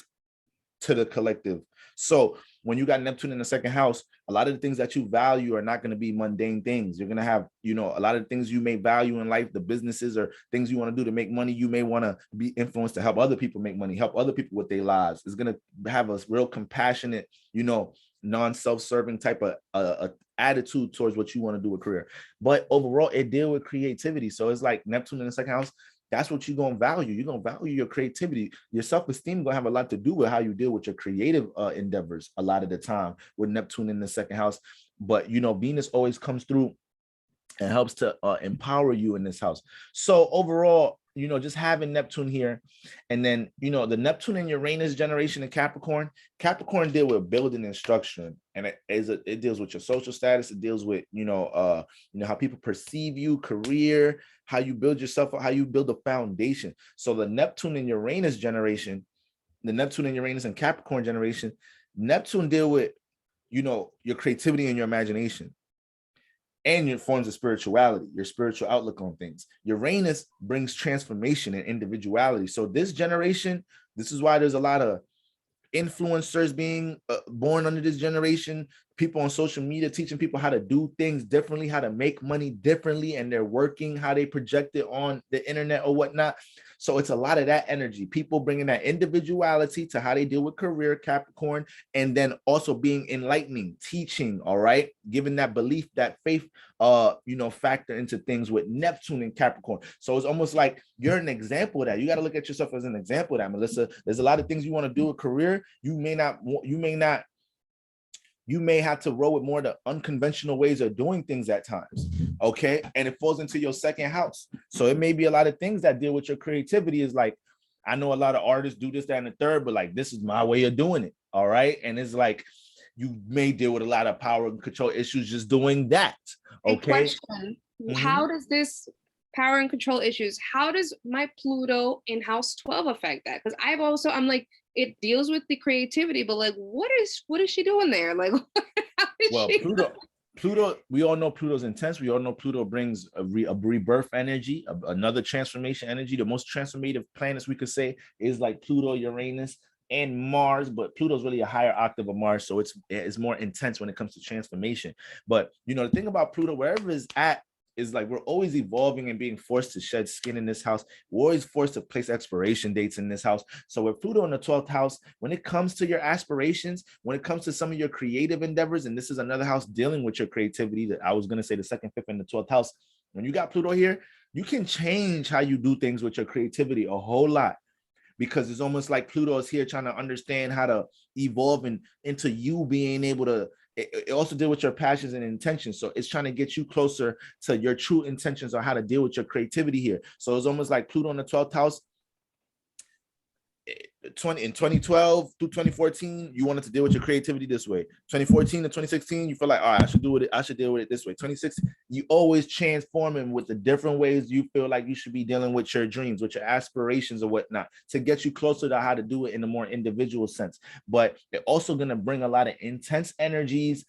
to the collective. So when you got Neptune in the second house, a lot of the things that you value are not going to be mundane things. You're going to have, you know, a lot of things you may value in life, the businesses or things you want to do to make money. You may want to be influenced to help other people make money, help other people with their lives. It's going to have a real compassionate, you know, non-self-serving type of attitude towards what you want to do with career. But overall, it deals with creativity. So it's like Neptune in the second house, that's what you're going to value. You're going to value your creativity. Your self-esteem going to have a lot to do with how you deal with your creative endeavors a lot of the time with Neptune in the second house. But, you know, Venus always comes through and helps to empower you in this house. So overall, you know, just having Neptune here, and then, you know, the Neptune and Uranus generation in Capricorn deal with building and structuring, and it deals with your social status. It deals with, you know, how people perceive you, career, how you build yourself, how you build a foundation. So the Neptune and Uranus generation, the Neptune and Uranus and Capricorn generation, Neptune deal with, you know, your creativity and your imagination, and your forms of spirituality, your spiritual outlook on things. Uranus brings transformation and individuality. So this generation, this is why there's a lot of influencers being born under this generation, people on social media teaching people how to do things differently, how to make money differently, and they're working how they project it on the internet or whatnot. So it's a lot of that energy, people bringing that individuality to how they deal with career, Capricorn, and then also being enlightening, teaching, all right, giving that belief, that faith, factor into things with Neptune and Capricorn. So it's almost like you're an example of that. You got to look at yourself as an example of that, Melissa. There's a lot of things you want to do a career. You may have to roll with more of the unconventional ways of doing things at times. Okay. And it falls into your second house. So it may be a lot of things that deal with your creativity. Is like, I know a lot of artists do this, that, and the third, but like, this is my way of doing it. All right. And it's like, you may deal with a lot of power and control issues just doing that. Okay. Question, how does this power and control issues, how does my Pluto in house 12 affect that? Because I'm like, it deals with the creativity, but like, what is she doing there? Like, well, Pluto, we all know Pluto's intense. We all know Pluto brings a rebirth energy, another transformation energy. The most transformative planets we could say is like Pluto, Uranus, and Mars, but Pluto's really a higher octave of Mars, so it's more intense when it comes to transformation. But the thing about Pluto, wherever it's at, is like we're always evolving and being forced to shed skin in this house. We're always forced to place expiration dates in this house. So with Pluto in the 12th house, when it comes to your aspirations, when it comes to some of your creative endeavors, and this is another house dealing with your creativity, that I was going to say the second, fifth, and the 12th house, when you got Pluto here, you can change how you do things with your creativity a whole lot, because it's almost like Pluto is here trying to understand how to evolve into you being able to. It also deal with your passions and intentions. So it's trying to get you closer to your true intentions on how to deal with your creativity here. So it's almost like Pluto in the 12th house. In 2012 through 2014, you wanted to deal with your creativity this way. 2014 to 2016, you feel like, all right, I should deal with it this way. 2016, you always transforming with the different ways you feel like you should be dealing with your dreams, with your aspirations or whatnot, to get you closer to how to do it in a more individual sense. But it's also going to bring a lot of intense energies,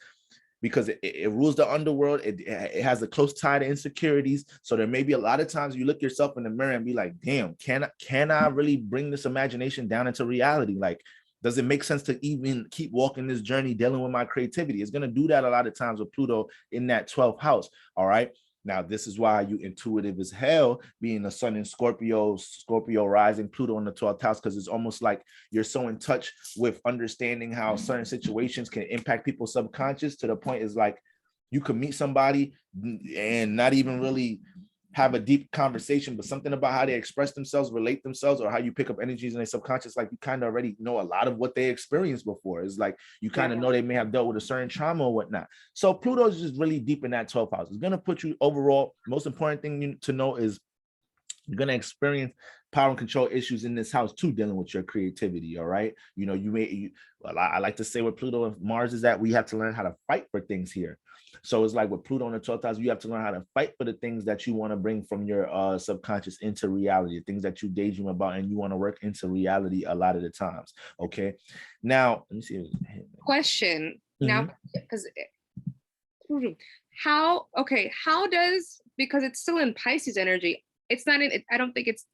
because it rules the underworld. It has a close tie to insecurities. So there may be a lot of times you look yourself in the mirror and be like, damn, can I really bring this imagination down into reality? Like, does it make sense to even keep walking this journey dealing with my creativity? It's going to do that a lot of times with Pluto in that 12th house. All right. Now, this is why you intuitive as hell, being a sun in Scorpio rising, Pluto in the 12th house, because it's almost like you're so in touch with understanding how certain situations can impact people's subconscious, to the point is like you could meet somebody and not even really have a deep conversation, but something about how they express themselves, relate themselves, or how you pick up energies in their subconscious, like you kind of already know a lot of what they experienced before. It's like you kind of know they may have dealt with a certain trauma or whatnot. So Pluto is just really deep in that 12th house. It's going to put you overall. Most important thing to know is you're going to experience power and control issues in this house too, dealing with your creativity. All right. I like to say where Pluto and Mars is at, we have to learn how to fight for things here. So it's like with Pluto in the 12th house, you have to learn how to fight for the things that you want to bring from your subconscious into reality, things that you daydream about and you want to work into reality a lot of the times. Okay. Now, let me see. Question. Now, because how does, because it's still in Pisces energy, it's not in it, I don't think it's,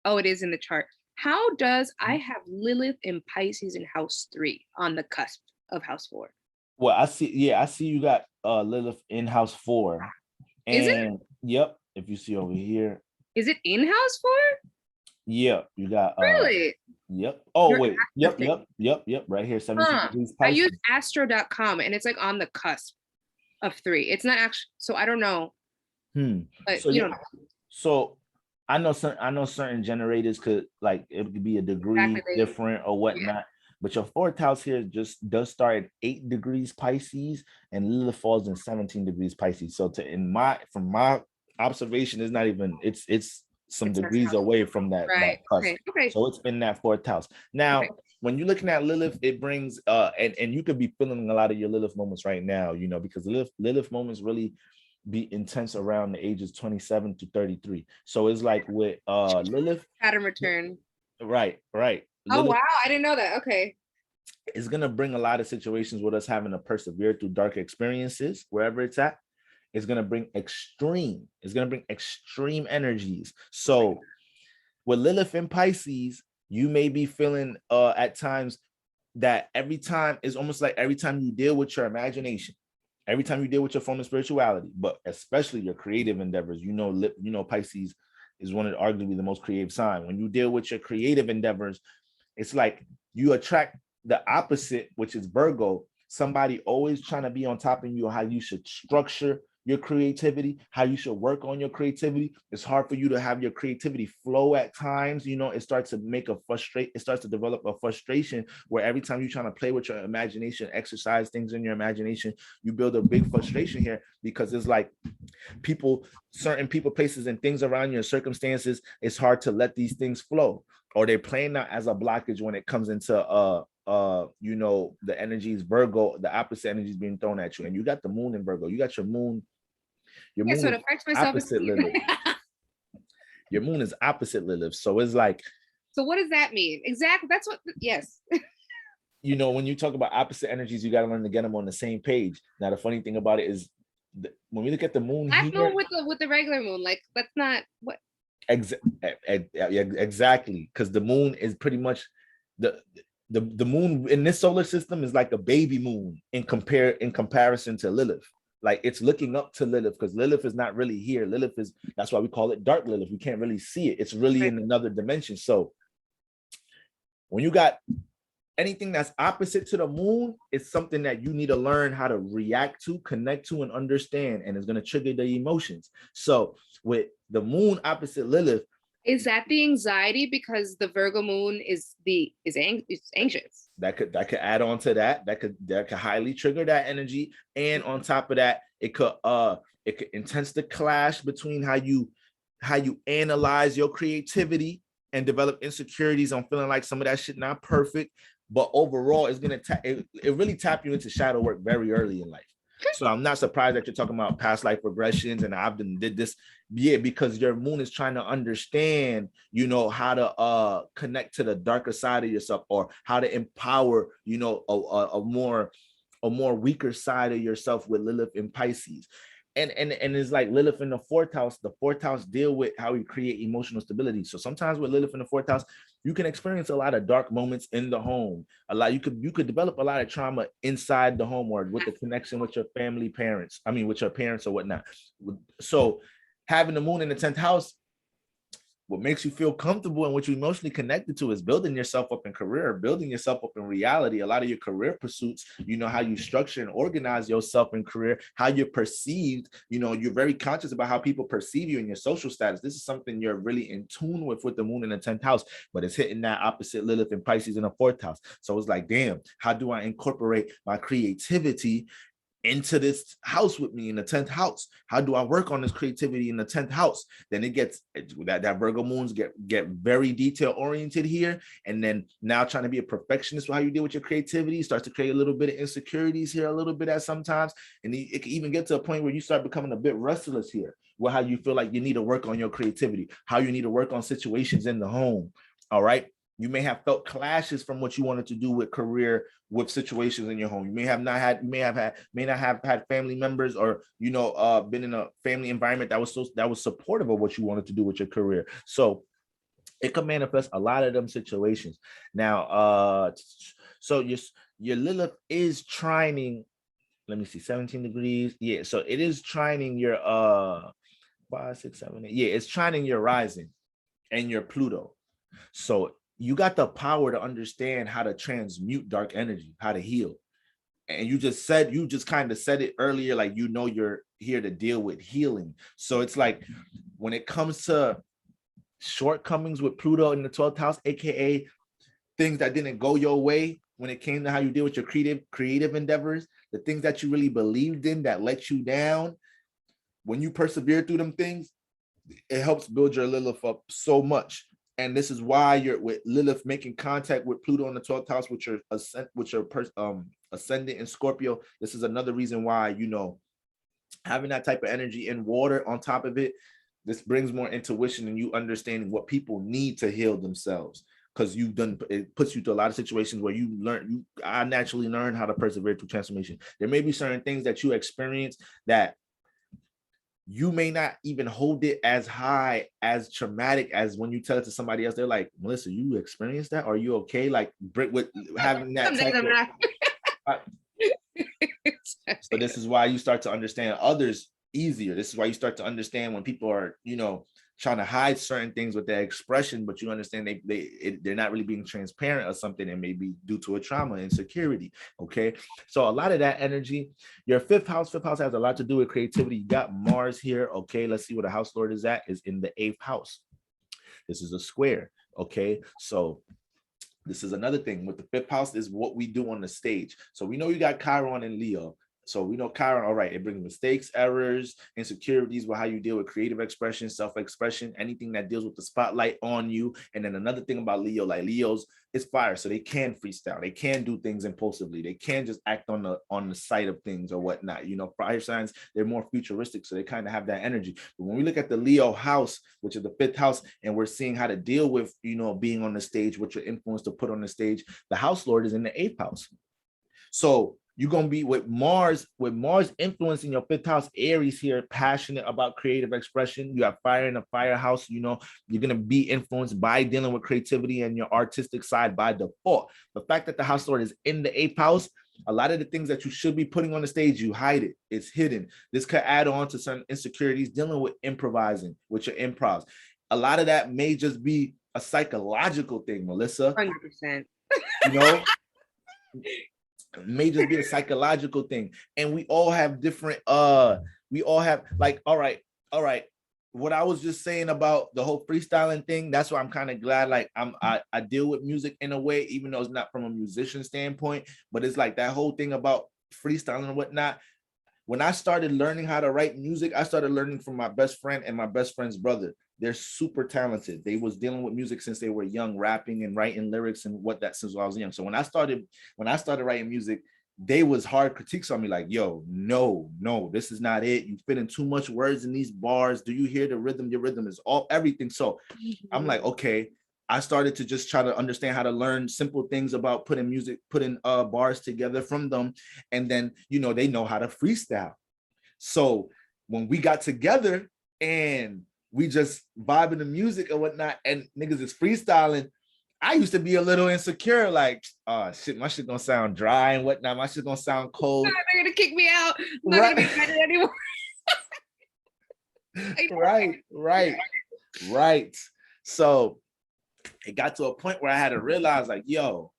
it is in the chart. How does I have Lilith in Pisces in house 3 on the cusp of house 4? Well, I see you got Lilith in house 4. And is it? Yep, if you see over here. Is it in house 4? Yeah, you got really? Yep. Oh, wait. Yep. Right here, 72 degrees Pisces. I use astro.com and it's like on the cusp of 3. It's not actually, so I don't know. But so, you don't know. So I know certain generators could, like, it could be a degree different or whatnot. Yeah. But your 4th house here just does start at 8 degrees Pisces, and Lilith falls in 17 degrees Pisces. So from my observation, it's not even, it's some degrees away from that, right. that cusp. Okay. So it's in that 4th house. Now, when you're looking at Lilith, it brings and you could be feeling a lot of your Lilith moments right now, because Lilith moments really be intense around the ages 27 to 33. So it's like with Lilith, pattern return. Right. Oh, Lilith, wow, I didn't know that. Okay. It's gonna bring a lot of situations with us having to persevere through dark experiences wherever it's at. It's gonna bring extreme energies. So with Lilith in Pisces, you may be feeling at times that every time, it's almost like every time you deal with your imagination, every time you deal with your form of spirituality, but especially your creative endeavors, Pisces is one of arguably the most creative sign. When you deal with your creative endeavors, it's like you attract the opposite, which is Virgo, somebody always trying to be on top of you on how you should structure your creativity, how you should work on your creativity. It's hard for you to have your creativity flow at times. It starts to it starts to develop a frustration where every time you're trying to play with your imagination, exercise things in your imagination, you build a big frustration here, because it's like certain people, places, and things around your circumstances, it's hard to let these things flow, or they're playing out as a blockage when it comes into the energies Virgo, the opposite energies being thrown at you. And you got the moon in Virgo. You got your moon So it is affects my opposite self-esteem. Lilith. Your moon is opposite Lilith. So it's like, so what does that mean? Exactly. That's what, yes. When you talk about opposite energies, you got to learn to get them on the same page. Now, the funny thing about it is when we look at the moon Black here, moon with the regular moon, like that's not what. Exactly, because the moon is pretty much the moon in this solar system is like a baby moon in comparison to Lilith. Like, it's looking up to Lilith, because Lilith is not really here. That's why we call it dark Lilith. We can't really see it. It's really in another dimension. So when you got anything that's opposite to the moon, it's something that you need to learn how to react to, connect to, and understand, and it's going to trigger the emotions. So with the moon opposite Lilith, is that the anxiety, because the Virgo moon is anxious? That could add on to that. That could highly trigger that energy. And on top of that, it could intense the clash between how you analyze your creativity and develop insecurities on feeling like some of that shit not perfect. But overall, it's gonna it really tap you into shadow work very early in life. So I'm not surprised that you're talking about past life regressions and I've did this. Yeah, because your moon is trying to understand, how to connect to the darker side of yourself, or how to empower, a more weaker side of yourself with Lilith in Pisces. And it's like Lilith in the fourth house. The fourth house deal with how we create emotional stability. So sometimes with Lilith in the fourth house, you can experience a lot of dark moments in the home. You could develop a lot of trauma inside the home, or with the connection with your with your parents or whatnot. So having the moon in the 10th house, what makes you feel comfortable and what you're emotionally connected to is building yourself up in career, building yourself up in reality. A lot of your career pursuits, how you structure and organize yourself in career, how you're perceived, you're very conscious about how people perceive you and your social status. This is something you're really in tune with the moon in the 10th house, but it's hitting that opposite Lilith and Pisces in the 4th house. So it's like, damn, how do I incorporate my creativity into this house with me in the 10th house? How do I work on this creativity in the 10th house? Then it gets that Virgo moons get very detail oriented here. And then now trying to be a perfectionist with how you deal with your creativity starts to create a little bit of insecurities here, a little bit at sometimes. And it can even get to a point where you start becoming a bit restless here, where how you feel like you need to work on your creativity, how you need to work on situations in the home. All right. You may have felt clashes from what you wanted to do with career, with situations in your home. You may not have had family members, or been in a family environment that was supportive of what you wanted to do with your career. So it could manifest a lot of them situations. Now, so your Lilith is trining. Let me see, 17 degrees. Yeah, so it is trining your 5, 6, 7, 8. Yeah, it's trining your rising and your Pluto. So you got the power to understand how to transmute dark energy, how to heal. And you just kind of said it earlier, like, you're here to deal with healing. So it's like, when it comes to shortcomings with Pluto in the 12th house, aka things that didn't go your way, when it came to how you deal with your creative endeavors, the things that you really believed in that let you down, when you persevere through them things, it helps build your Lilith up so much. And this is why you're with Lilith making contact with Pluto in the 12th house, with your ascendant in Scorpio. This is another reason why, having that type of energy in water on top of it, this brings more intuition and you understanding what people need to heal themselves. Because it puts you through a lot of situations where I naturally learn how to persevere through transformation. There may be certain things that you experience that you may not even hold it as high, as traumatic as when you tell it to somebody else. They're like, Melissa, you experienced that? Are you okay? Like with having that Some days type I'm of not. uh, so this is why you start to understand others easier. This is why you start to understand when people are, trying to hide certain things with their expression, but you understand they're not really being transparent or something, and maybe due to a trauma, insecurity. Okay, so a lot of that energy, your fifth house has a lot to do with creativity. You got Mars here. Okay, let's see where the house lord is at. Is in the 8th house. This is a square. Okay, so this is another thing with the 5th house is what we do on the stage. So we know you got Chiron and Leo. So we know Chiron, all right, it brings mistakes, errors, insecurities with how you deal with creative expression, self-expression, anything that deals with the spotlight on you. And then another thing about Leo, like Leo's, it's fire. So they can freestyle. They can do things impulsively. They can just act on the sight of things or whatnot. Fire signs, they're more futuristic. So they kind of have that energy. But when we look at the Leo house, which is the 5th house, and we're seeing how to deal with, being on the stage, what your influence to put on the stage, the house lord is in the 8th house. So you're gonna be with Mars influencing your 5th house, Aries here, passionate about creative expression. You have fire in the fire house. You're gonna be influenced by dealing with creativity and your artistic side by default. The fact that the house lord is in the 8th house, a lot of the things that you should be putting on the stage, you hide it. It's hidden. This could add on to some insecurities dealing with improvising, with your improvs. A lot of that may just be a psychological thing, Melissa. 100%. You know, may just be a psychological thing, and we all have different we all have, like, all right, what I was just saying about the whole freestyling thing, that's why I'm kind of glad, like, I deal with music in a way, even though it's not from a musician standpoint, but it's like that whole thing about freestyling and whatnot. When I started learning how to write music, I started learning from my best friend and my best friend's brother. They're super talented. They was dealing with music since they were young, rapping and writing lyrics and what that since I was young. So when I started writing music, they was hard critiques on me, like, yo, no, this is not it. You fit in too much words in these bars. Do you hear the rhythm? Your rhythm is all everything. So I'm like, okay. I started to just try to understand how to learn simple things about putting bars together from them. And then, they know how to freestyle. So when we got together and we just vibing the music and whatnot, and niggas is freestyling, I used to be a little insecure, like, oh shit, my shit gonna sound dry and whatnot. My shit gonna sound cold. They're gonna kick me out. I'm not gonna be invited anymore. Right. So it got to a point where I had to realize, like, yo,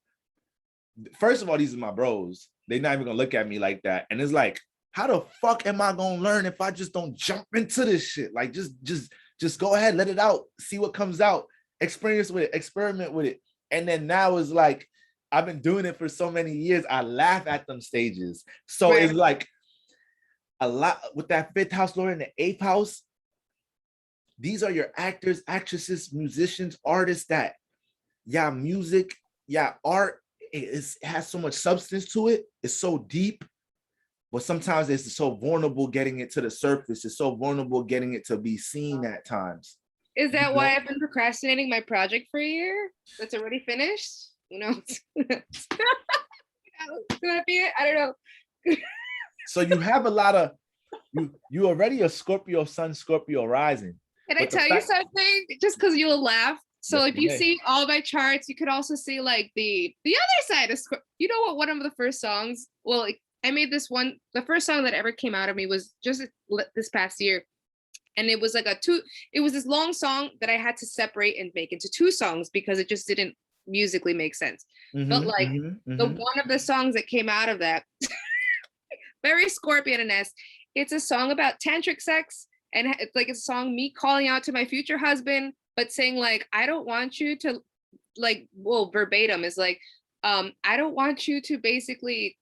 first of all, these are my bros. They're not even gonna look at me like that. And it's like, how the fuck am I gonna learn if I just don't jump into this shit? Like, just go ahead, let it out, see what comes out, experience with it, experiment with it. And then now it's like, I've been doing it for so many years, I laugh at them stages. So It's like a lot with that 5th house lord in the 8th house. These are your actors, actresses, musicians, artists that, yeah, music, yeah, art, it has so much substance to it. It's so deep, but sometimes it's so vulnerable getting it to the surface. It's so vulnerable getting it to be seen at times. Is that why I've been procrastinating my project for a year? That's already finished? Who knows? Could that be it? I don't know. So you have a lot of, you already a Scorpio sun, Scorpio rising. Can I tell you something? Just because you'll laugh. So yes, if you see all my charts, you could also see like the other side of you know what, one of the first songs, well, like, I made this one, the first song that ever came out of me was just this past year. And it was like it was this long song that I had to separate and make into 2 songs because it just didn't musically make sense. But like the one of the songs that came out of that, very Scorpion-esque, it's a song about tantric sex. And it's like a song me calling out to my future husband, but saying like, I don't want you to, like, well, verbatim is like, I don't want you to basically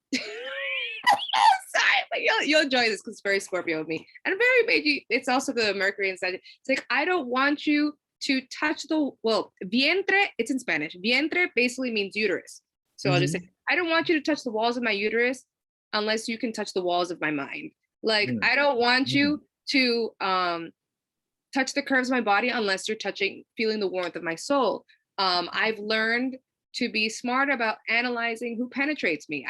sorry, but you'll enjoy this because it's very Scorpio with me. And very maybe it's also the Mercury inside. It's like, I don't want you to touch vientre, it's in Spanish. Vientre basically means uterus. So I'll just say, I don't want you to touch the walls of my uterus unless you can touch the walls of my mind. Like, I don't want you to touch the curves of my body unless you're feeling the warmth of my soul. I've learned to be smart about analyzing who penetrates me.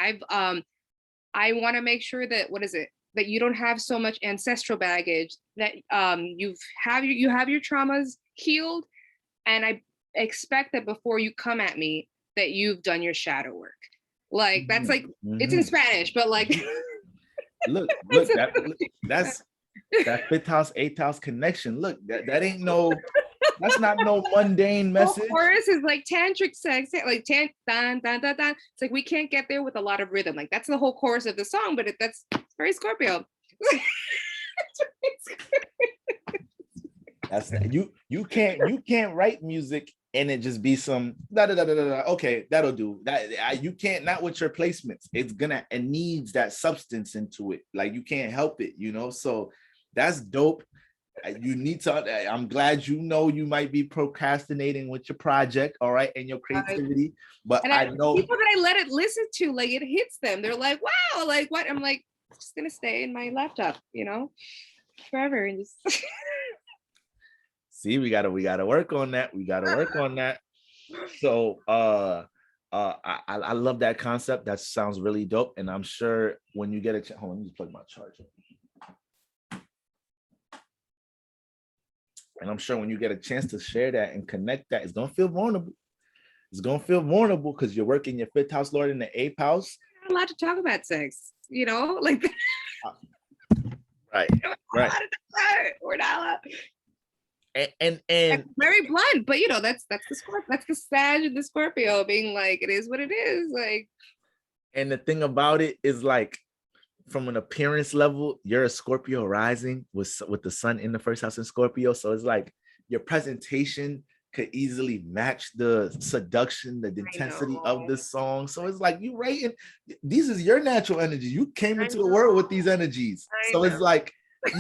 I want to make sure that, that you don't have so much ancestral baggage, that you have your traumas healed, and I expect that before you come at me that you've done your shadow work. Like that's like it's in Spanish, but like look, that's that fifth house, eighth house connection. Look, that ain't no, that's not no mundane message. The chorus is like tantric sex, like dan dan dan dan dan. It's like we can't get there with a lot of rhythm. Like that's the whole chorus of the song, but that's very Scorpio. That's you can't write music and it just be some da da da da da. Okay, that'll do. That you can't, not with your placements. It needs that substance into it. Like you can't help it, you know. So that's dope. You need to. I'm glad you know you might be procrastinating with your project, all right, and your creativity. But and I know people that I let it listen to, like it hits them. They're like, "Wow!" Like what? I'm like, it's just gonna stay in my laptop, you know, forever, and just. See, we gotta work on that. We gotta work on that. So I love that concept. That sounds really dope. And I'm sure when you get a chance, hold on, let me just plug my charger. And I'm sure when you get a chance to share that and connect that, it's gonna feel vulnerable. It's gonna feel vulnerable because you're working your fifth house lord in the eighth house. We're not allowed to talk about sex, you know, like right. We're not allowed. And very blunt, but you know, that's the Scorpio, that's the Sag and the Scorpio being like, it is what it is. Like, and the thing about it is, like, from an appearance level, you're a Scorpio rising with the sun in the first house in Scorpio. So it's like your presentation could easily match the seduction, the intensity of the song. So it's like you writing, these is your natural energy. You came into the world with these energies. So it's like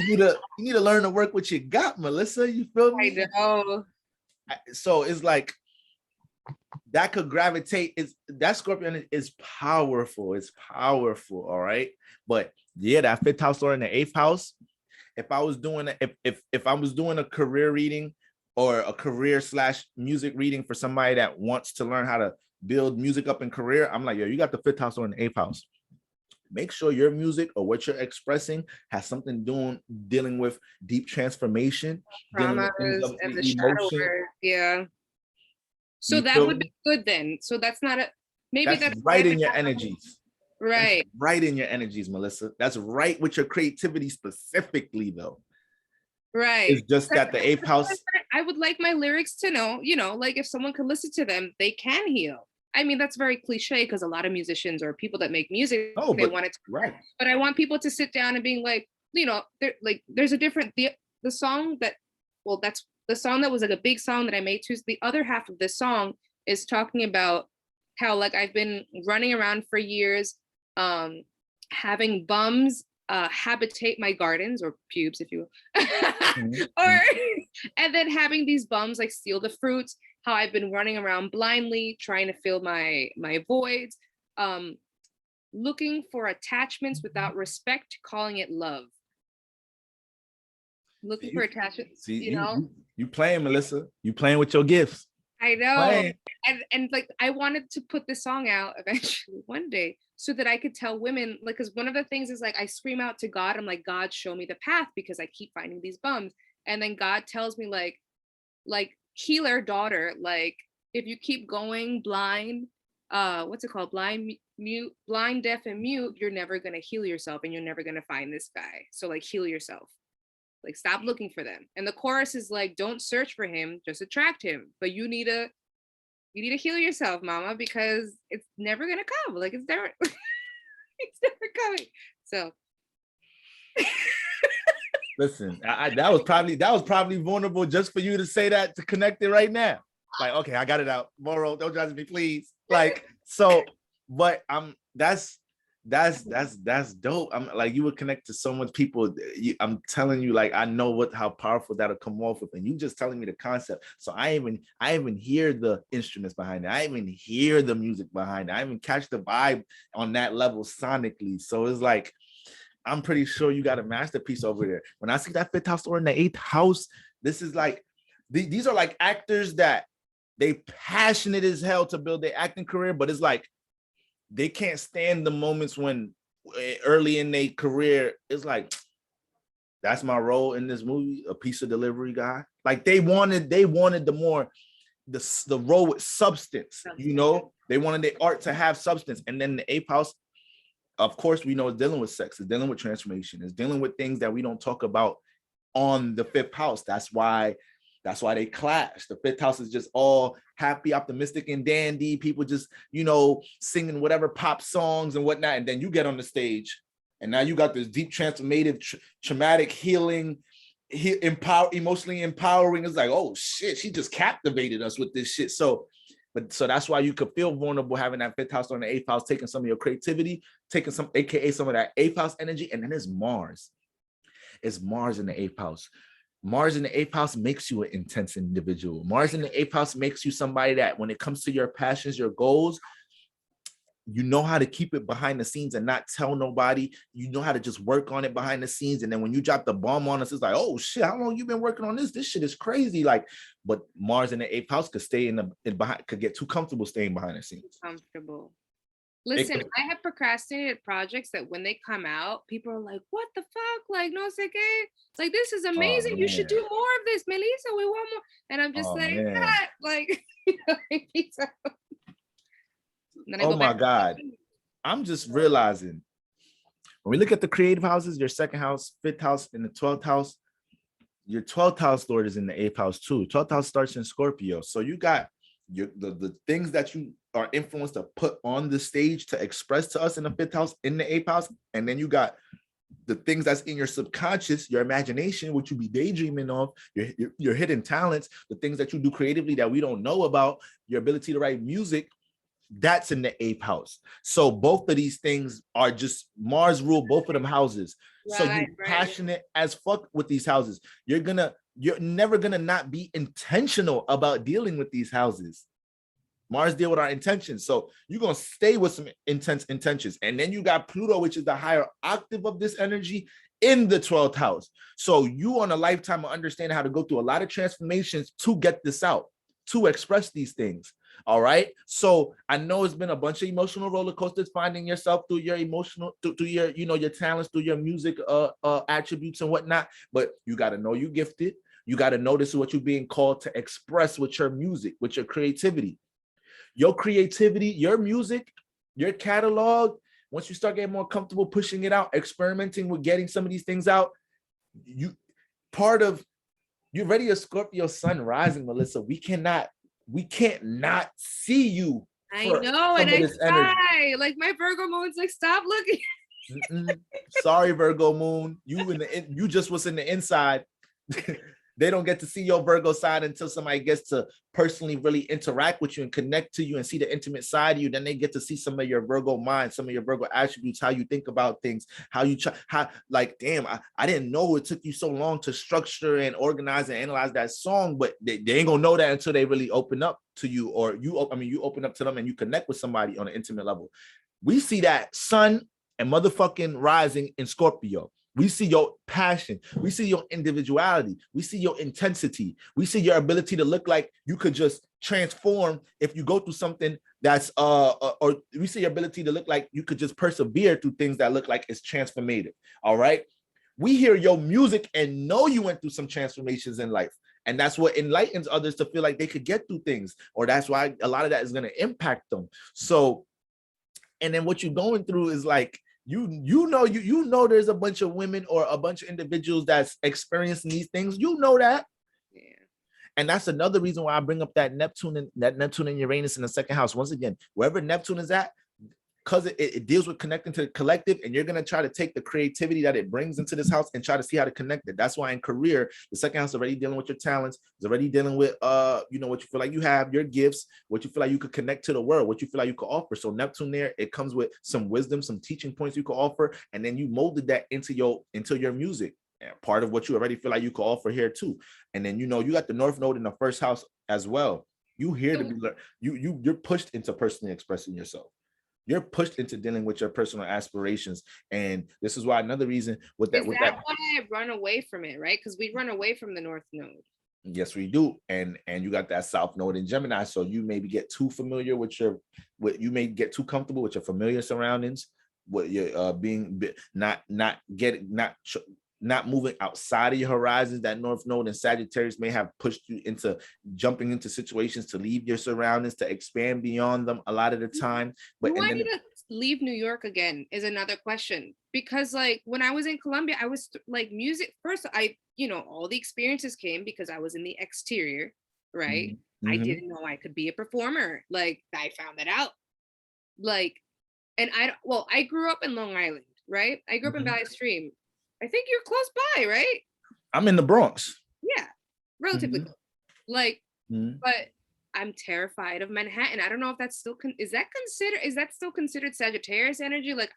you need to learn to work what you got, Melissa. You feel me? I know. So it's like that could gravitate. That Scorpion is powerful. It's powerful. All right. But yeah, that fifth house or in the eighth house. If I was doing if I was doing a career reading or a career / music reading for somebody that wants to learn how to build music up in career, I'm like, yo, you got the fifth house or in the eighth house. Make sure your music or what you're expressing has something dealing with deep transformation, traumas and the emotion. Yeah. So that would be good then. So that's not a maybe that's right in your energies. Right. That's right in your energies, Melissa. That's right with your creativity specifically, though. Right. It's just that the eighth house. I would like my lyrics to know, you know, like if someone could listen to them, they can heal. I mean, that's very cliche because a lot of musicians or people that make music, they want it to, right. But I want people to sit down and being like, you know, there's a different the song that, well, that's the song that was like a big song that I made too. The other half of this song is talking about how like I've been running around for years, having bums habitate my gardens or pubes, if you will, or and then having these bums like steal the fruits. How I've been running around blindly trying to fill my voids, looking for attachments without respect, calling it love. Looking for attachments. See, you playing, Melissa. You playing with your gifts. I know. And like I wanted to put this song out eventually one day so that I could tell women, like, because one of the things is like I scream out to God, I'm like, God, show me the path because I keep finding these bums. And then God tells me like healer daughter, like if you keep going blind, what's it called, blind, mute, blind, deaf, and mute, you're never gonna heal yourself and you're never gonna find this guy. So like heal yourself, like stop looking for them. And the chorus is like, don't search for him, just attract him. But you need to heal yourself, mama, because it's never gonna come. Like it's never it's never coming. So listen, that was probably vulnerable just for you to say that, to connect it right now. Like, okay, I got it out. Moro, don't judge me, please. Like, so, but that's dope. I'm like, you would connect to so much people. I'm telling you, like, I know how powerful that'll come off with, and you just telling me the concept. So I even hear the instruments behind it. I even hear the music behind it. I even catch the vibe on that level sonically. So it's like, I'm pretty sure you got a masterpiece over there. When I see that fifth house or in the eighth house, this is like, these are like actors that they passionate as hell to build their acting career, but it's like they can't stand the moments when early in their career, it's like, that's my role in this movie, a pizza delivery guy. Like they wanted the more the role with substance, you know. They wanted the art to have substance. And then the ape house, of course, we know it's dealing with sex, it's dealing with transformation, it's dealing with things that we don't talk about on the fifth house. That's why they clash. The fifth house is just all happy, optimistic, and dandy. People just, you know, singing whatever pop songs and whatnot. And then you get on the stage, and now you got this deep, transformative, traumatic healing, emotionally empowering. It's like, oh shit, she just captivated us with this shit. So that's why you could feel vulnerable having that fifth house on the eighth house, taking some of your creativity, taking some, aka some of that eighth house energy. And then there's Mars. It's Mars in the eighth house. Mars in the eighth house makes you an intense individual. Mars in the eighth house makes you somebody that when it comes to your passions, your goals, you know how to keep it behind the scenes and not tell nobody. You know how to just work on it behind the scenes. And then when you drop the bomb on us, it's like, oh shit, how long you been working on this? This shit is crazy. Like, but Mars in the eighth house could stay could get too comfortable staying behind the scenes. Comfortable. Listen, I have procrastinated projects that when they come out, people are like, what the fuck? Like, no sé qué. It's like, this is amazing. You should do more of this, Melisa. We want more. And I'm just like, oh my God. I'm just realizing when we look at the creative houses, your second house, fifth house, and the 12th house, your 12th house lord is in the eighth house too. 12th house starts in Scorpio. So you got the things that you are influenced to put on the stage to express to us in the fifth house, in the eighth house. And then you got the things that's in your subconscious, your imagination, what you be daydreaming of, your hidden talents, the things that you do creatively that we don't know about, your ability to write music, that's in the eighth house. So both of these things are just Mars rule both of them houses. Right, so you're passionate as fuck with these houses. You're never gonna not be intentional about dealing with these houses. Mars deal with our intentions. So you're gonna stay with some intense intentions. And then you got Pluto, which is the higher octave of this energy, in the 12th house. So you on a lifetime of understanding how to go through a lot of transformations to get this out, to express these things. All right. So I know it's been a bunch of emotional roller coasters, finding yourself through your emotional, through your, you know, your talents, through your music attributes and whatnot. But you got to know you're gifted. You got to know this is what you're being called to express with your music, with your creativity. Your creativity, your music, your catalog, once you start getting more comfortable pushing it out, experimenting with getting some of these things out, you're ready a Scorpio sun rising, Melissa. We can't not see you. I know, and I cry. Like my Virgo moon's like, stop looking. Sorry, Virgo moon. You just was in the inside. They don't get to see your Virgo side until somebody gets to personally really interact with you and connect to you and see the intimate side of you. Then they get to see some of your Virgo mind, some of your Virgo attributes, how you think about things, how you try, like, damn, I didn't know it took you so long to structure and organize and analyze that song, but they ain't gonna know that until they really open up to you, or you open up to them and you connect with somebody on an intimate level. We see that sun and motherfucking rising in Scorpio. We see your passion. We see your individuality. We see your intensity. We see your ability to look like you could just transform if you go through something that's or we see your ability to look like you could just persevere through things that look like it's transformative. All right. We hear your music and know you went through some transformations in life. And that's what enlightens others to feel like they could get through things, or that's why a lot of that is going to impact them. So, and then what you're going through is like, you know there's a bunch of women or a bunch of individuals that's experiencing these things. You know that. Yeah. And that's another reason why I bring up that Neptune and Uranus in the second house. Once again, wherever Neptune is at, because it deals with connecting to the collective, and you're going to try to take the creativity that it brings into this house and try to see how to connect it. That's why in career, the second house is already dealing with your talents, is already dealing with what you feel like you have, your gifts, what you feel like you could connect to the world, what you feel like you could offer. So Neptune there, it comes with some wisdom, some teaching points you could offer, and then you molded that into your music. And part of what you already feel like you could offer here too. And then you got the North Node in the first house as well. You here to be you're pushed into personally expressing yourself. You're pushed into dealing with your personal aspirations. And this is why another reason with that. Why I run away from it, right? Because we run away from the North Node. Yes, we do. And you got that South Node in Gemini. So you maybe get too familiar you may get too comfortable with your familiar surroundings. what you're not moving outside of your horizons. That North Node and Sagittarius may have pushed you into jumping into situations to leave your surroundings, to expand beyond them a lot of the time. But Do and I then need to leave New York again is another question. Because like when I was in Colombia, I was like music first. All the experiences came because I was in the exterior, right? I mm-hmm. didn't know I could be a performer. Like I found that out. Like, and I grew up in Long Island, right? I grew up in Mm-hmm. Valley Stream. I think you're close by, right? I'm in the Bronx. Yeah, relatively Mm-hmm. close. Like, Mm-hmm. but I'm terrified of Manhattan. I don't know if that's still is that still considered Sagittarius energy? Like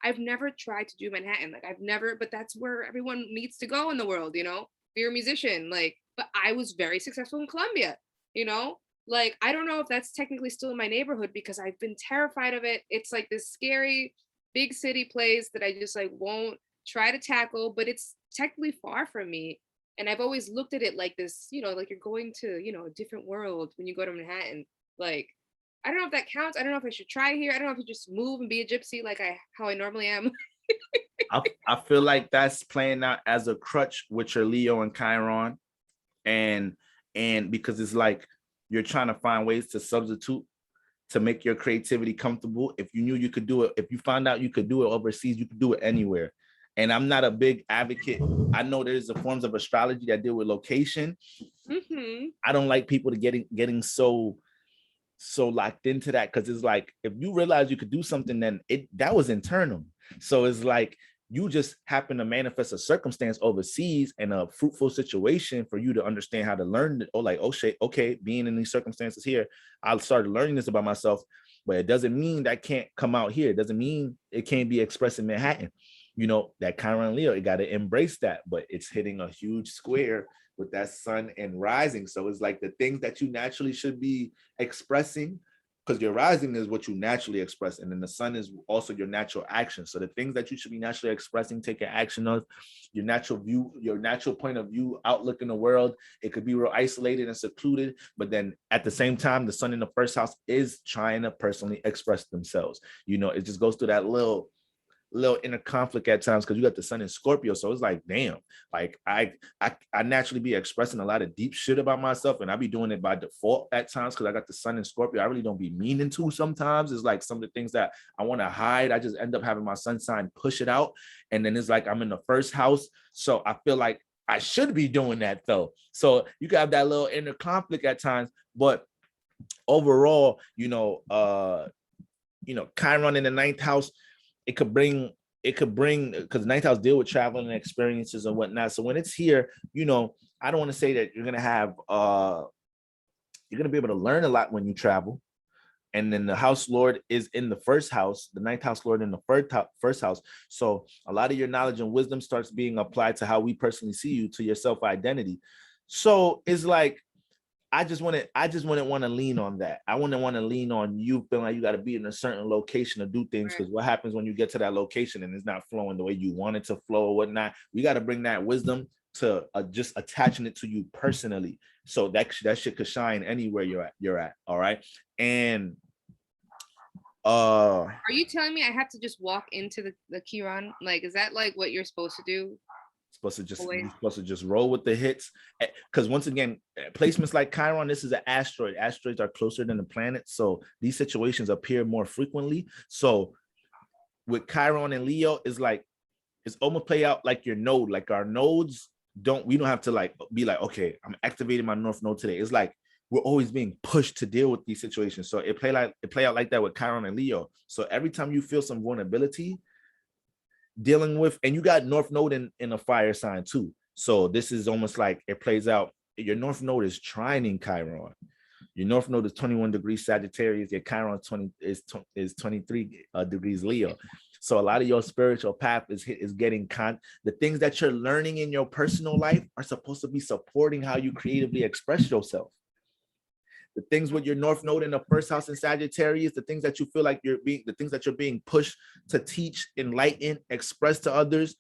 I've never tried to do Manhattan. Like I've never, but that's where everyone needs to go in the world, you know? If you're a musician, like, but I was very successful in Colombia, you know? Like I don't know if that's technically still in my neighborhood because I've been terrified of it. It's like this scary big city place that I just like won't try to tackle, but it's technically far from me. And I've always looked at it like this, like you're going to, a different world when you go to Manhattan. Like, I don't know if that counts. I don't know if I should try here. I don't know if you just move and be a gypsy like how I normally am. I feel like that's playing out as a crutch with your Leo and Chiron, and because it's like you're trying to find ways to substitute to make your creativity comfortable. If you knew you could do it, if you found out you could do it overseas, you could do it anywhere. And I'm not a big advocate. I know there's the forms of astrology that deal with location. Mm-hmm. I don't like people to getting so locked into that, because it's like if you realize you could do something, then that was internal. So it's like you just happen to manifest a circumstance overseas and a fruitful situation for you to understand how to learn it. Or like, oh shit, okay, being in these circumstances here, I started learning this about myself. But it doesn't mean that can't come out here. It doesn't mean it can't be expressed in Manhattan. That Chiron Leo, you got to embrace that. But it's hitting a huge square with that sun and rising. So it's like the things that you naturally should be expressing, because your rising is what you naturally express, and then the sun is also your natural action. So the things that you should be naturally expressing, taking action of, your natural view, your natural point of view, outlook in the world, it could be real isolated and secluded, but then at the same time, the sun in the first house is trying to personally express themselves. It just goes through that little inner conflict at times, because you got the sun in Scorpio. So it's like, damn, like I naturally be expressing a lot of deep shit about myself, and I be doing it by default at times because I got the sun in Scorpio. I really don't be meaning to sometimes. It's like some of the things that I want to hide, I just end up having my sun sign push it out. And then it's like I'm in the first house. So I feel like I should be doing that though. So you can have that little inner conflict at times. But overall, Chiron in the ninth house, it could bring because ninth house deal with traveling and experiences and whatnot. So when it's here, I don't want to say that you're gonna have you're gonna be able to learn a lot when you travel. And then the house lord is in the first house, the ninth house lord in the first house. So a lot of your knowledge and wisdom starts being applied to how we personally see you, to your self-identity. So it's like I just wouldn't want to lean on that. I wouldn't want to lean on you feeling like you got to be in a certain location to do things, because what happens when you get to that location and it's not flowing the way you want it to flow or whatnot? We got to bring that wisdom to just attaching it to you personally, so that shit could shine anywhere you're at. All right. And Are you telling me I have to just walk into the Chiron? Like, is that like what you're supposed to do? you're supposed to just roll with the hits, because once again, placements like Chiron, this is an asteroid. Asteroids are closer than the planets, so these situations appear more frequently. So with Chiron and Leo, is like it's almost play out like your node. Like our nodes we don't have to like be like, okay, I'm activating my north node today. It's like we're always being pushed to deal with these situations. So it play out like that with Chiron and Leo. So every time you feel some vulnerability dealing with, and you got north node in a fire sign too. So this is almost like it plays out. Your north node is trining Chiron. Your north node is 21 degrees Sagittarius. Your Chiron is 23 degrees Leo. So a lot of your spiritual path is getting the things that you're learning in your personal life are supposed to be supporting how you creatively express yourself. The things with your north node in the first house in Sagittarius, the things that you feel like the things that you're being pushed to teach, enlighten, express to others,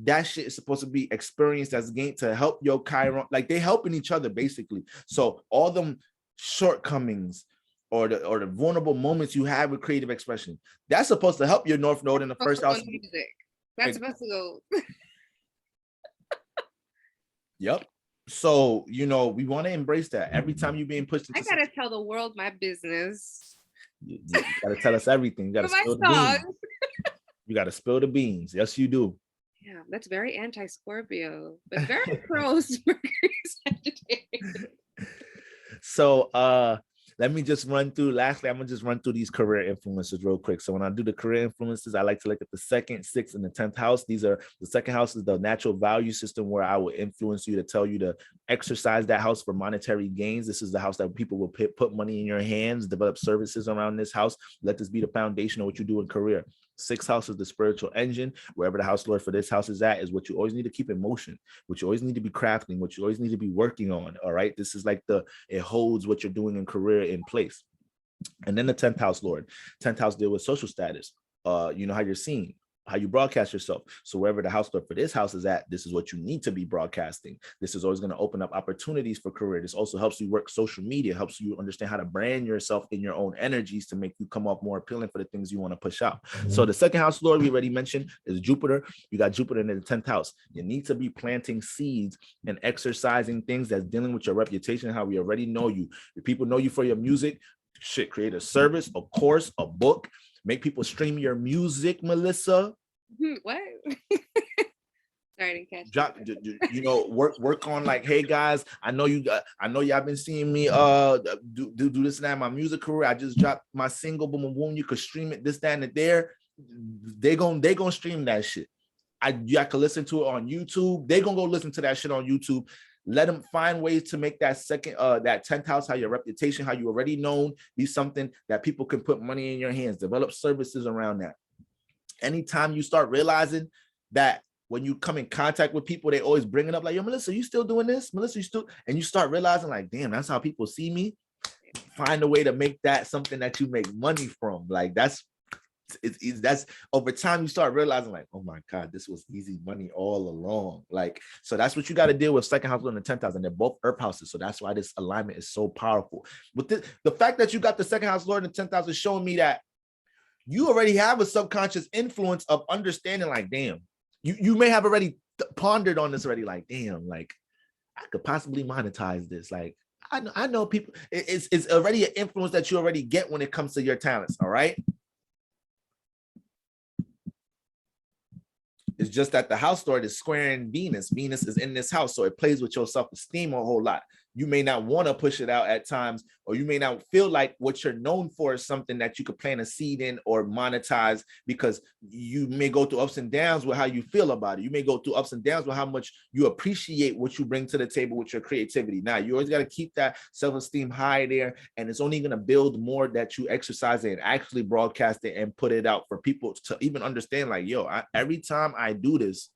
that shit is supposed to be experienced as gain to help your Chiron. Like they helping each other basically. So all them shortcomings, or the vulnerable moments you have with creative expression. That's supposed to help your North Node in the first house. Music. That's supposed to go. Yep. So, we want to embrace that. Every time you're being pushed into I gotta tell the world my business. you gotta tell us everything. You gotta spill the beans. You gotta spill the beans. Yes, you do. Yeah, that's very anti-Scorpio, but very pro-Mercury Sagittarius. So let me just run through. Lastly, I'm gonna just run through these career influences real quick. So when I do the career influences, I like to look at the 2nd, 6th, and the 10th house. These are the 2nd house is the natural value system, where I will influence you to tell you to exercise that house for monetary gains. This is the house that people will put money in your hands, develop services around this house. Let this be the foundation of what you do in career. 6th house is the spiritual engine. Wherever the house lord for this house is at is what you always need to keep in motion, what you always need to be crafting, what you always need to be working on. All right. This is like it holds what you're doing in career in place. And then the 10th house lord. 10th house deal with social status. How you're seen, how you broadcast yourself. So wherever the house lord for this house is at, this is what you need to be broadcasting. This is always going to open up opportunities for career. This also helps you work social media, helps you understand how to brand yourself in your own energies to make you come off more appealing for the things you want to push out. So the 2nd house lord we already mentioned is Jupiter. You got Jupiter in the 10th house. You need to be planting seeds and exercising things that's dealing with your reputation, how we already know you. If people know you for your music, create a service, a course, a book. Make people stream your music, Melisa. What? Sorry, I didn't catch. Work on like, hey guys, I know y'all been seeing me do this and that in my music career. I just dropped my single, boom, boom, boom. You could stream it, this, that, and there. They gonna stream that shit. Y'all can listen to it on YouTube. They gonna go listen to that shit on YouTube. Let them find ways to make that that 10th house, how your reputation, how you already known, be something that people can put money in your hands, develop services around that. Anytime you start realizing that when you come in contact with people, they always bring it up like, yo, Melisa, you still doing this? Melisa, you still, and you start realizing like, damn, that's how people see me. Find a way to make that something that you make money from. Like that's over time you start realizing like, oh my God, this was easy money all along. Like, so that's what you got to deal with 2nd house and the 10th house, and they're both earth houses. So that's why this alignment is so powerful. With the fact that you got the 2nd house lord and the 10th house is showing me that you already have a subconscious influence of understanding like, damn, you may have already pondered on this already, like, damn, like I could possibly monetize this. Like, I know people, it's already an influence that you already get when it comes to your talents. All right. It's just that the house lord is squaring Venus. Venus is in this house, so it plays with your self-esteem a whole lot. You may not want to push it out at times, or you may not feel like what you're known for is something that you could plant a seed in or monetize, because you may go through ups and downs with how you feel about it. You may go through ups and downs with how much you appreciate what you bring to the table with your creativity. Now, you always got to keep that self-esteem high there, and it's only going to build more that you exercise it and actually broadcast it and put it out for people to even understand like, yo, every time I do this,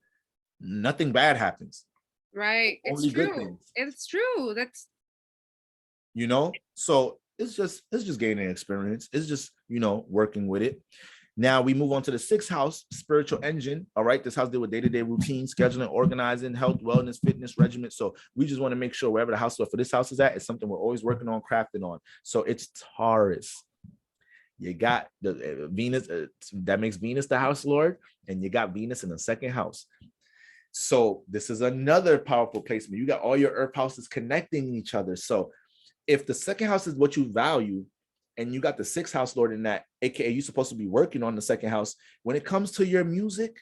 nothing bad happens. Right. It's true. It's true. That's, so it's just gaining experience. It's just, working with it. Now we move on to the 6th house, spiritual engine. All right. This house deal with day-to-day routine, scheduling, organizing, health, wellness, fitness, regimen. So we just want to make sure wherever the house for this house is at, it's something we're always working on, crafting on. So it's Taurus. You got the Venus, that makes Venus the house lord, and you got Venus in the 2nd house. So this is another powerful placement. You got all your earth houses connecting each other. So if the 2nd house is what you value, and you got the 6th house lord in that, aka you're supposed to be working on the 2nd house, when it comes to your music,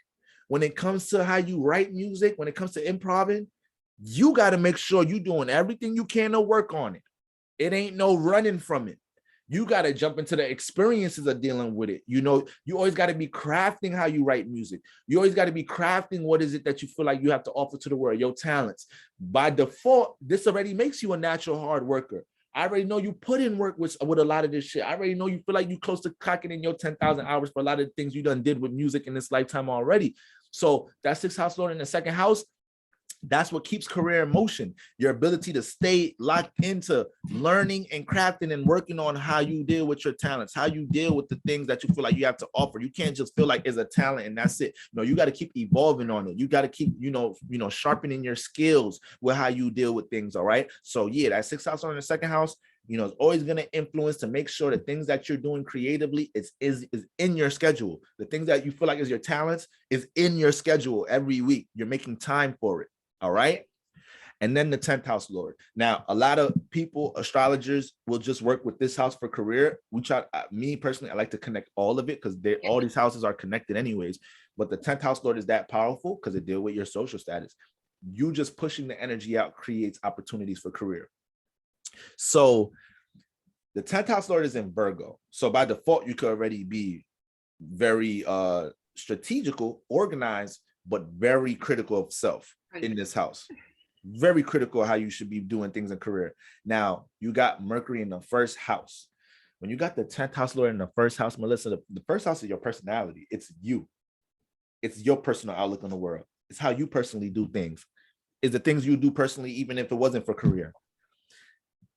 when it comes to how you write music, when it comes to improving, you got to make sure you're doing everything you can to work on it. It ain't no running from it. You got to jump into the experiences of dealing with it. You always got to be crafting how you write music. You always got to be crafting what is it that you feel like you have to offer to the world, your talents. By default, this already makes you a natural hard worker. I already know you put in work with a lot of this shit. I already know you feel like you close to clocking in your 10,000 hours for a lot of the things you done did with music in this lifetime already. So that 6th house lord in the 2nd house, that's what keeps career in motion. Your ability to stay locked into learning and crafting and working on how you deal with your talents, how you deal with the things that you feel like you have to offer. You can't just feel like it's a talent and that's it. You got to keep evolving on it. You got to keep, sharpening your skills with how you deal with things. All right. So yeah, that 6th house on the 2nd house, It's always going to influence to make sure the things that you're doing creatively is in your schedule. The things that you feel like is your talents is in your schedule every week. You're making time for it. All right. And then the 10th house Lord. Now, a lot of people, astrologers, will just work with this house for career. We try, me personally, I like to connect all of it because all these houses are connected anyways. But the 10th house Lord is that powerful because it deals with your social status. You just pushing the energy out creates opportunities for career. So the 10th house Lord is in Virgo. So by default, you could already be very strategical, organized, but very critical of self in this house. Very critical how you should be doing things in career. Now, you got Mercury in the first house. When you got the 10th house Lord in the first house, Melissa, the first house is your personality. It's you. It's your personal outlook on the world. It's how you personally do things. It's the things you do personally, even if it wasn't for career.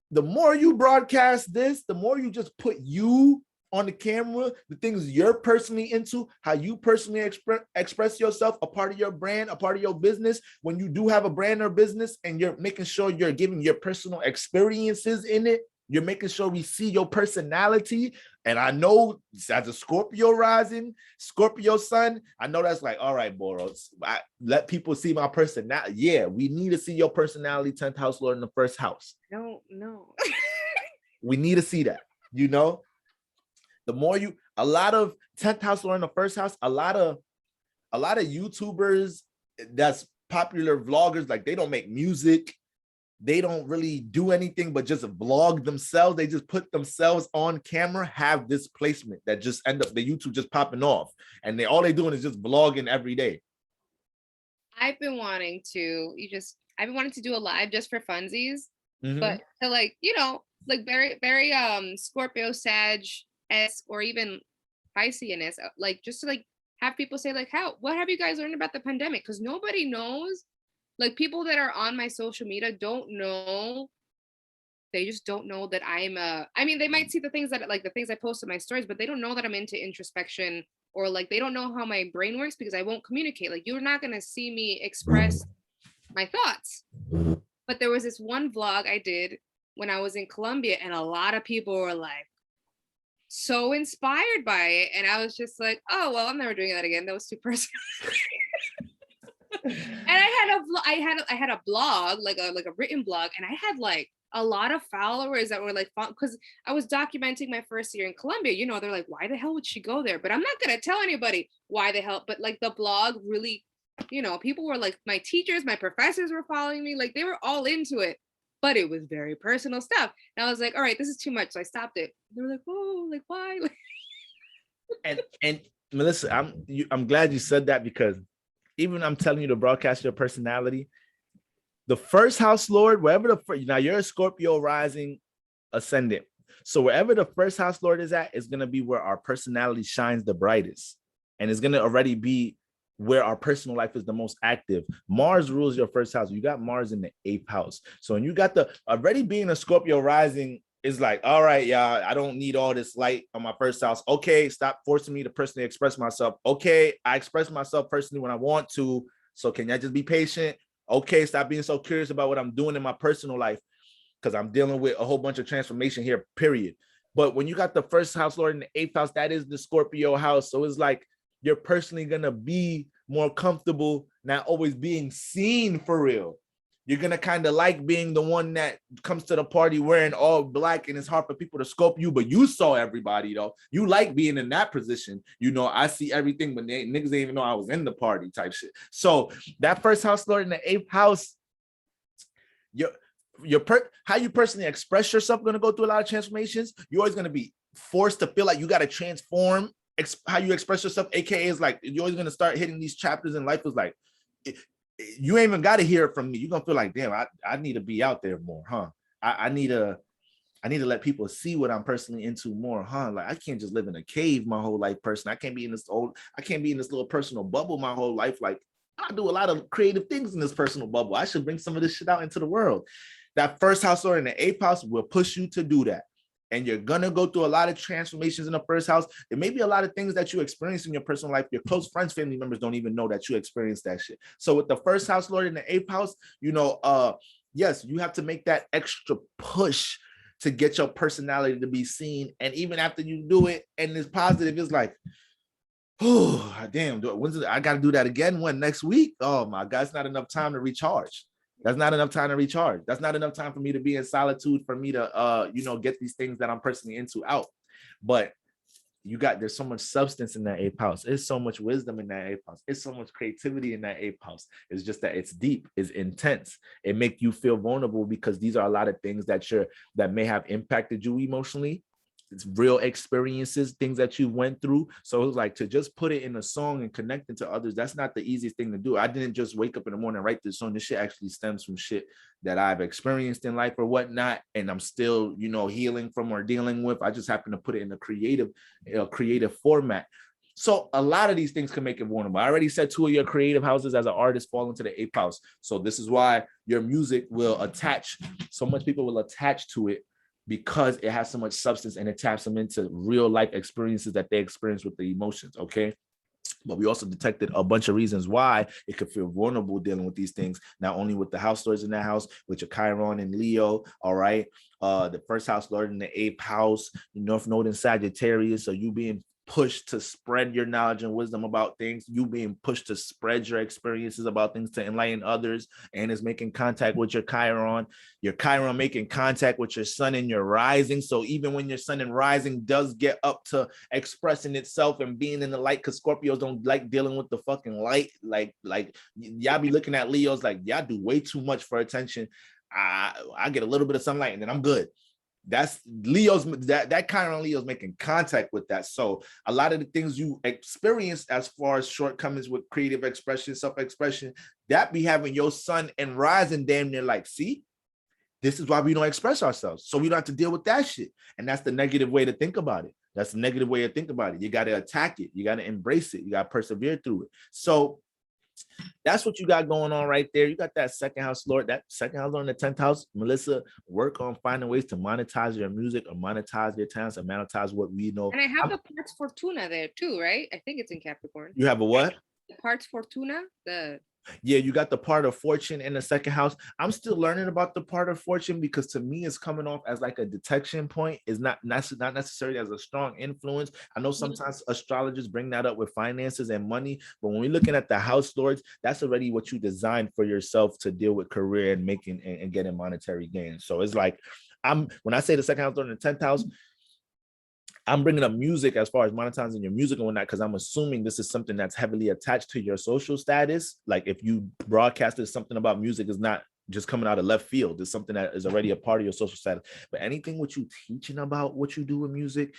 The more you broadcast this, the more you just put you on the camera, the things you're personally into, how you personally express yourself, a part of your brand, a part of your business. When you do have a brand or business and you're making sure you're giving your personal experiences in it, you're making sure we see your personality. And I know as a Scorpio rising, Scorpio sun, I know that's like, all right, Boros, let people see my personality. Yeah, we need to see your personality, 10th house Lord in the first house. No. We need to see that, The more a lot of 10th house Lord in the first house, a lot of YouTubers that's popular vloggers, like they don't make music. They don't really do anything but just vlog themselves. They just put themselves on camera, have this placement that just end up the YouTube just popping off. And all they doing is just vlogging every day. I've been wanting to do a live just for funsies, but to like very, very Scorpio Sag-esque or even Piscean-esque, like just to like have people say like, what have you guys learned about the pandemic? Because nobody knows. Like people that are on my social media don't know. They just don't know that they might see the things that like the things I post in my stories, but they don't know that I'm into introspection, or like they don't know how my brain works because I won't communicate. Like you're not going to see me express my thoughts. But there was this one vlog I did when I was in Colombia, and a lot of people were like so inspired by it. And I was just like, oh, well, I'm never doing that again. That was too personal. And I had a blog, like a written blog, and I had like a lot of followers that were like, because I was documenting my first year in Colombia. They're like, why the hell would she go there? But I'm not gonna tell anybody why the hell. But like the blog really, people were like, my teachers, my professors were following me, like they were all into it. But it was very personal stuff, and I was like, all right, this is too much, so I stopped it. They were like, oh, like why? and Melissa, I'm glad you said that, because even I'm telling you to broadcast your personality. The first house Lord, wherever now you're a Scorpio rising ascendant. So wherever the first house Lord is at, is going to be where our personality shines the brightest. And it's going to already be where our personal life is the most active. Mars rules your first house. You got Mars in the 8th house. So when you got already being a Scorpio rising is like, all right, yeah, I don't need all this light on my first house. Okay, stop forcing me to personally express myself. Okay, I express myself personally when I want to. So can I just be patient? Okay, stop being so curious about what I'm doing in my personal life, because I'm dealing with a whole bunch of transformation here, period. But when you got the first house Lord in the 8th house, that is the Scorpio house. So it's like you're personally going to be more comfortable not always being seen for real. You're going to kind of like being the one that comes to the party wearing all black, and it's hard for people to scope you, but you saw everybody though. You like being in that position. I see everything, but niggas didn't even know I was in the party type shit. So that first house Lord in the 8th house, how you personally express yourself going to go through a lot of transformations. You're always going to be forced to feel like you got to transform how you express yourself. AKA is like, you're always going to start hitting these chapters in life. Is like, you ain't even got to hear it from me. You're going to feel like, damn, I need to be out there more, huh? I need to let people see what I'm personally into more, huh? Like I can't just live in a cave my whole life, I can't be in this little personal bubble my whole life. Like I do a lot of creative things in this personal bubble. I should bring some of this shit out into the world. That first house Lord in the 8th house will push you to do that. And you're going to go through a lot of transformations in the first house. There may be a lot of things that you experience in your personal life. Your close friends, family members don't even know that you experienced that shit. So with the first house Lord in the 8th house, yes, you have to make that extra push to get your personality to be seen. And even after you do it and it's positive, it's like, oh, damn, I got to do that again when next week? Oh my God, it's not enough time to recharge. That's not enough time to recharge. That's not enough time for me to be in solitude, for me to, get these things that I'm personally into out. But there's so much substance in that eighth house. There's so much wisdom in that eighth house. It's so much creativity in that eighth house. It's just that it's deep, it's intense. It make you feel vulnerable because these are a lot of things that may have impacted you emotionally. It's real experiences, things that you went through. So it was like, to just put it in a song and connect it to others, that's not the easiest thing to do. I didn't just wake up in the morning and write this song. This shit actually stems from shit that I've experienced in life or whatnot, and I'm still, healing from or dealing with. I just happen to put it in a creative format. So a lot of these things can make it vulnerable. I already said 2 of your creative houses as an artist fall into the eighth house. So this is why your music will attach. So much people will attach to it, because it has so much substance and it taps them into real life experiences that they experience with the emotions. Okay. But we also detected a bunch of reasons why it could feel vulnerable dealing with these things, not only with the house lords in that house, with your Chiron and Leo. All right. The first house lord in the eighth house, North Node in Sagittarius. So you being pushed to spread your knowledge and wisdom about things, you being pushed to spread your experiences about things to enlighten others, and is making contact with your Chiron making contact with your sun and your rising. So even when your sun and rising does get up to expressing itself and being in the light, because Scorpios don't like dealing with the fucking light, like y'all be looking at Leos like y'all do way too much for attention. I get a little bit of sunlight and then I'm good. That's Leo's, that Chiron Leo's making contact with that. So a lot of the things you experience as far as shortcomings with creative expression, self-expression, that be having your sun and rising damn near like, see, this is why we don't express ourselves. So we don't have to deal with that shit. And that's the negative way to think about it. That's the negative way to think about it. You got to attack it. You got to embrace it. You got to persevere through it. So that's what you got going on right there. You got that second house lord, that second house lord in the 10th house. Melissa, work on finding ways to monetize your music or monetize your talents and monetize what we know. And I have the parts Fortuna there too, right? I think it's in Capricorn. You have a what? The parts Fortuna, yeah, you got the part of fortune in the second house. I'm still learning about the part of fortune, because to me it's coming off as like a detection point. It's not necessarily as a strong influence. I know sometimes astrologers bring that up with finances and money, but when we're looking at the house lords, that's already what you designed for yourself to deal with career and making and getting monetary gains. So it's like, when I say the second house lord in the 10th house, I'm bringing up music as far as monetizing your music and whatnot, because I'm assuming this is something that's heavily attached to your social status. Like if you broadcasted something about music, is not just coming out of left field. It's something that is already a part of your social status. But anything what you teaching about what you do with music,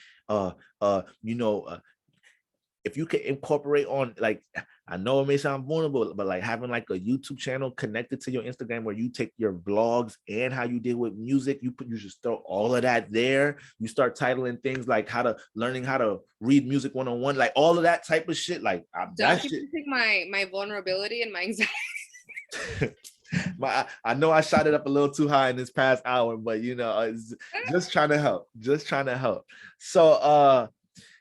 if you could incorporate on, like, I know it may sound vulnerable, but like having like a YouTube channel connected to your Instagram where you take your vlogs and how you deal with music, you just throw all of that there. You start titling things like learning how to read music 101, like all of that type of shit. Like documenting my vulnerability and my anxiety. I know I shot it up a little too high in this past hour, but it's just trying to help. So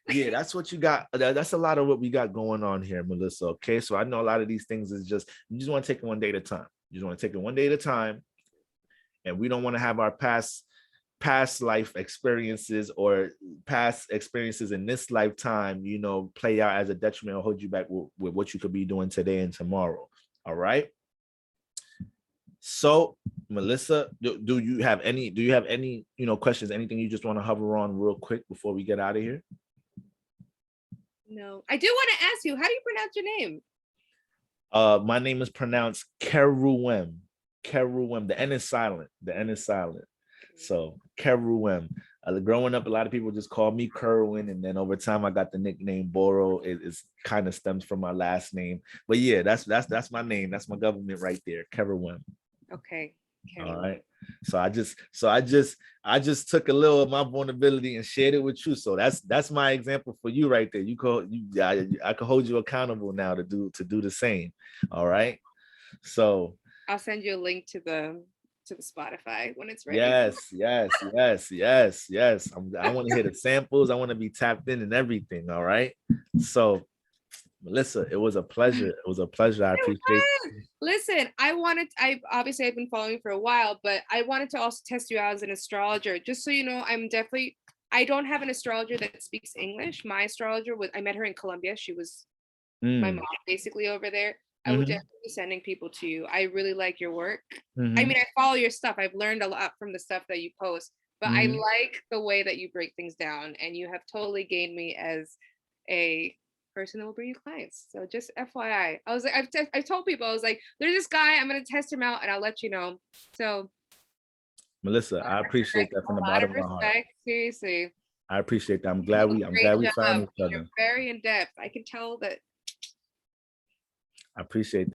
yeah, that's what you got. That's a lot of what we got going on here, Melissa. Okay, so I know a lot of these things is just, you just want to take it one day at a time. You just want to take it one day at a time, and we don't want to have our past life experiences or past experiences in this lifetime, play out as a detriment or hold you back with what you could be doing today and tomorrow. All right. So, Melissa, do you have any questions? Anything you just want to hover on real quick before we get out of here? No, I do want to ask you, how do you pronounce your name? My name is pronounced Keruem. Keruem. The N is silent. So Keruem. Growing up, a lot of people just call me Kerwin, and then over time, I got the nickname Boro. It kind of stems from my last name, but yeah, that's my name. That's my government right there, Keruem. Okay. All right. So I just took a little of my vulnerability and shared it with you. So that's my example for you right there. I could hold you accountable now to do the same. All right. So I'll send you a link to the Spotify when it's ready. Yes. I want to hear the samples. I want to be tapped in and everything. All right. So Melissa, it was a pleasure. It was a pleasure. I appreciate. Listen, I obviously I've been following you for a while, but I wanted to also test you out as an astrologer, just so you know. I don't have an astrologer that speaks English. My astrologer I met her in Colombia. She was my mom basically over there. I would definitely be sending people to you. I really like your work. I mean, I follow your stuff. I've learned a lot from the stuff that you post, but I like the way that you break things down, and you have totally gained me as a person that will bring you clients. So just FYI, I was like, I've told people, I was like, there's this guy, I'm gonna test him out and I'll let you know. So Melissa, I appreciate that from the a lot of bottom of my heart. respect, seriously. I appreciate that. I'm You glad do we a I'm great glad we found job. each You're other. very in depth. I can tell that. I appreciate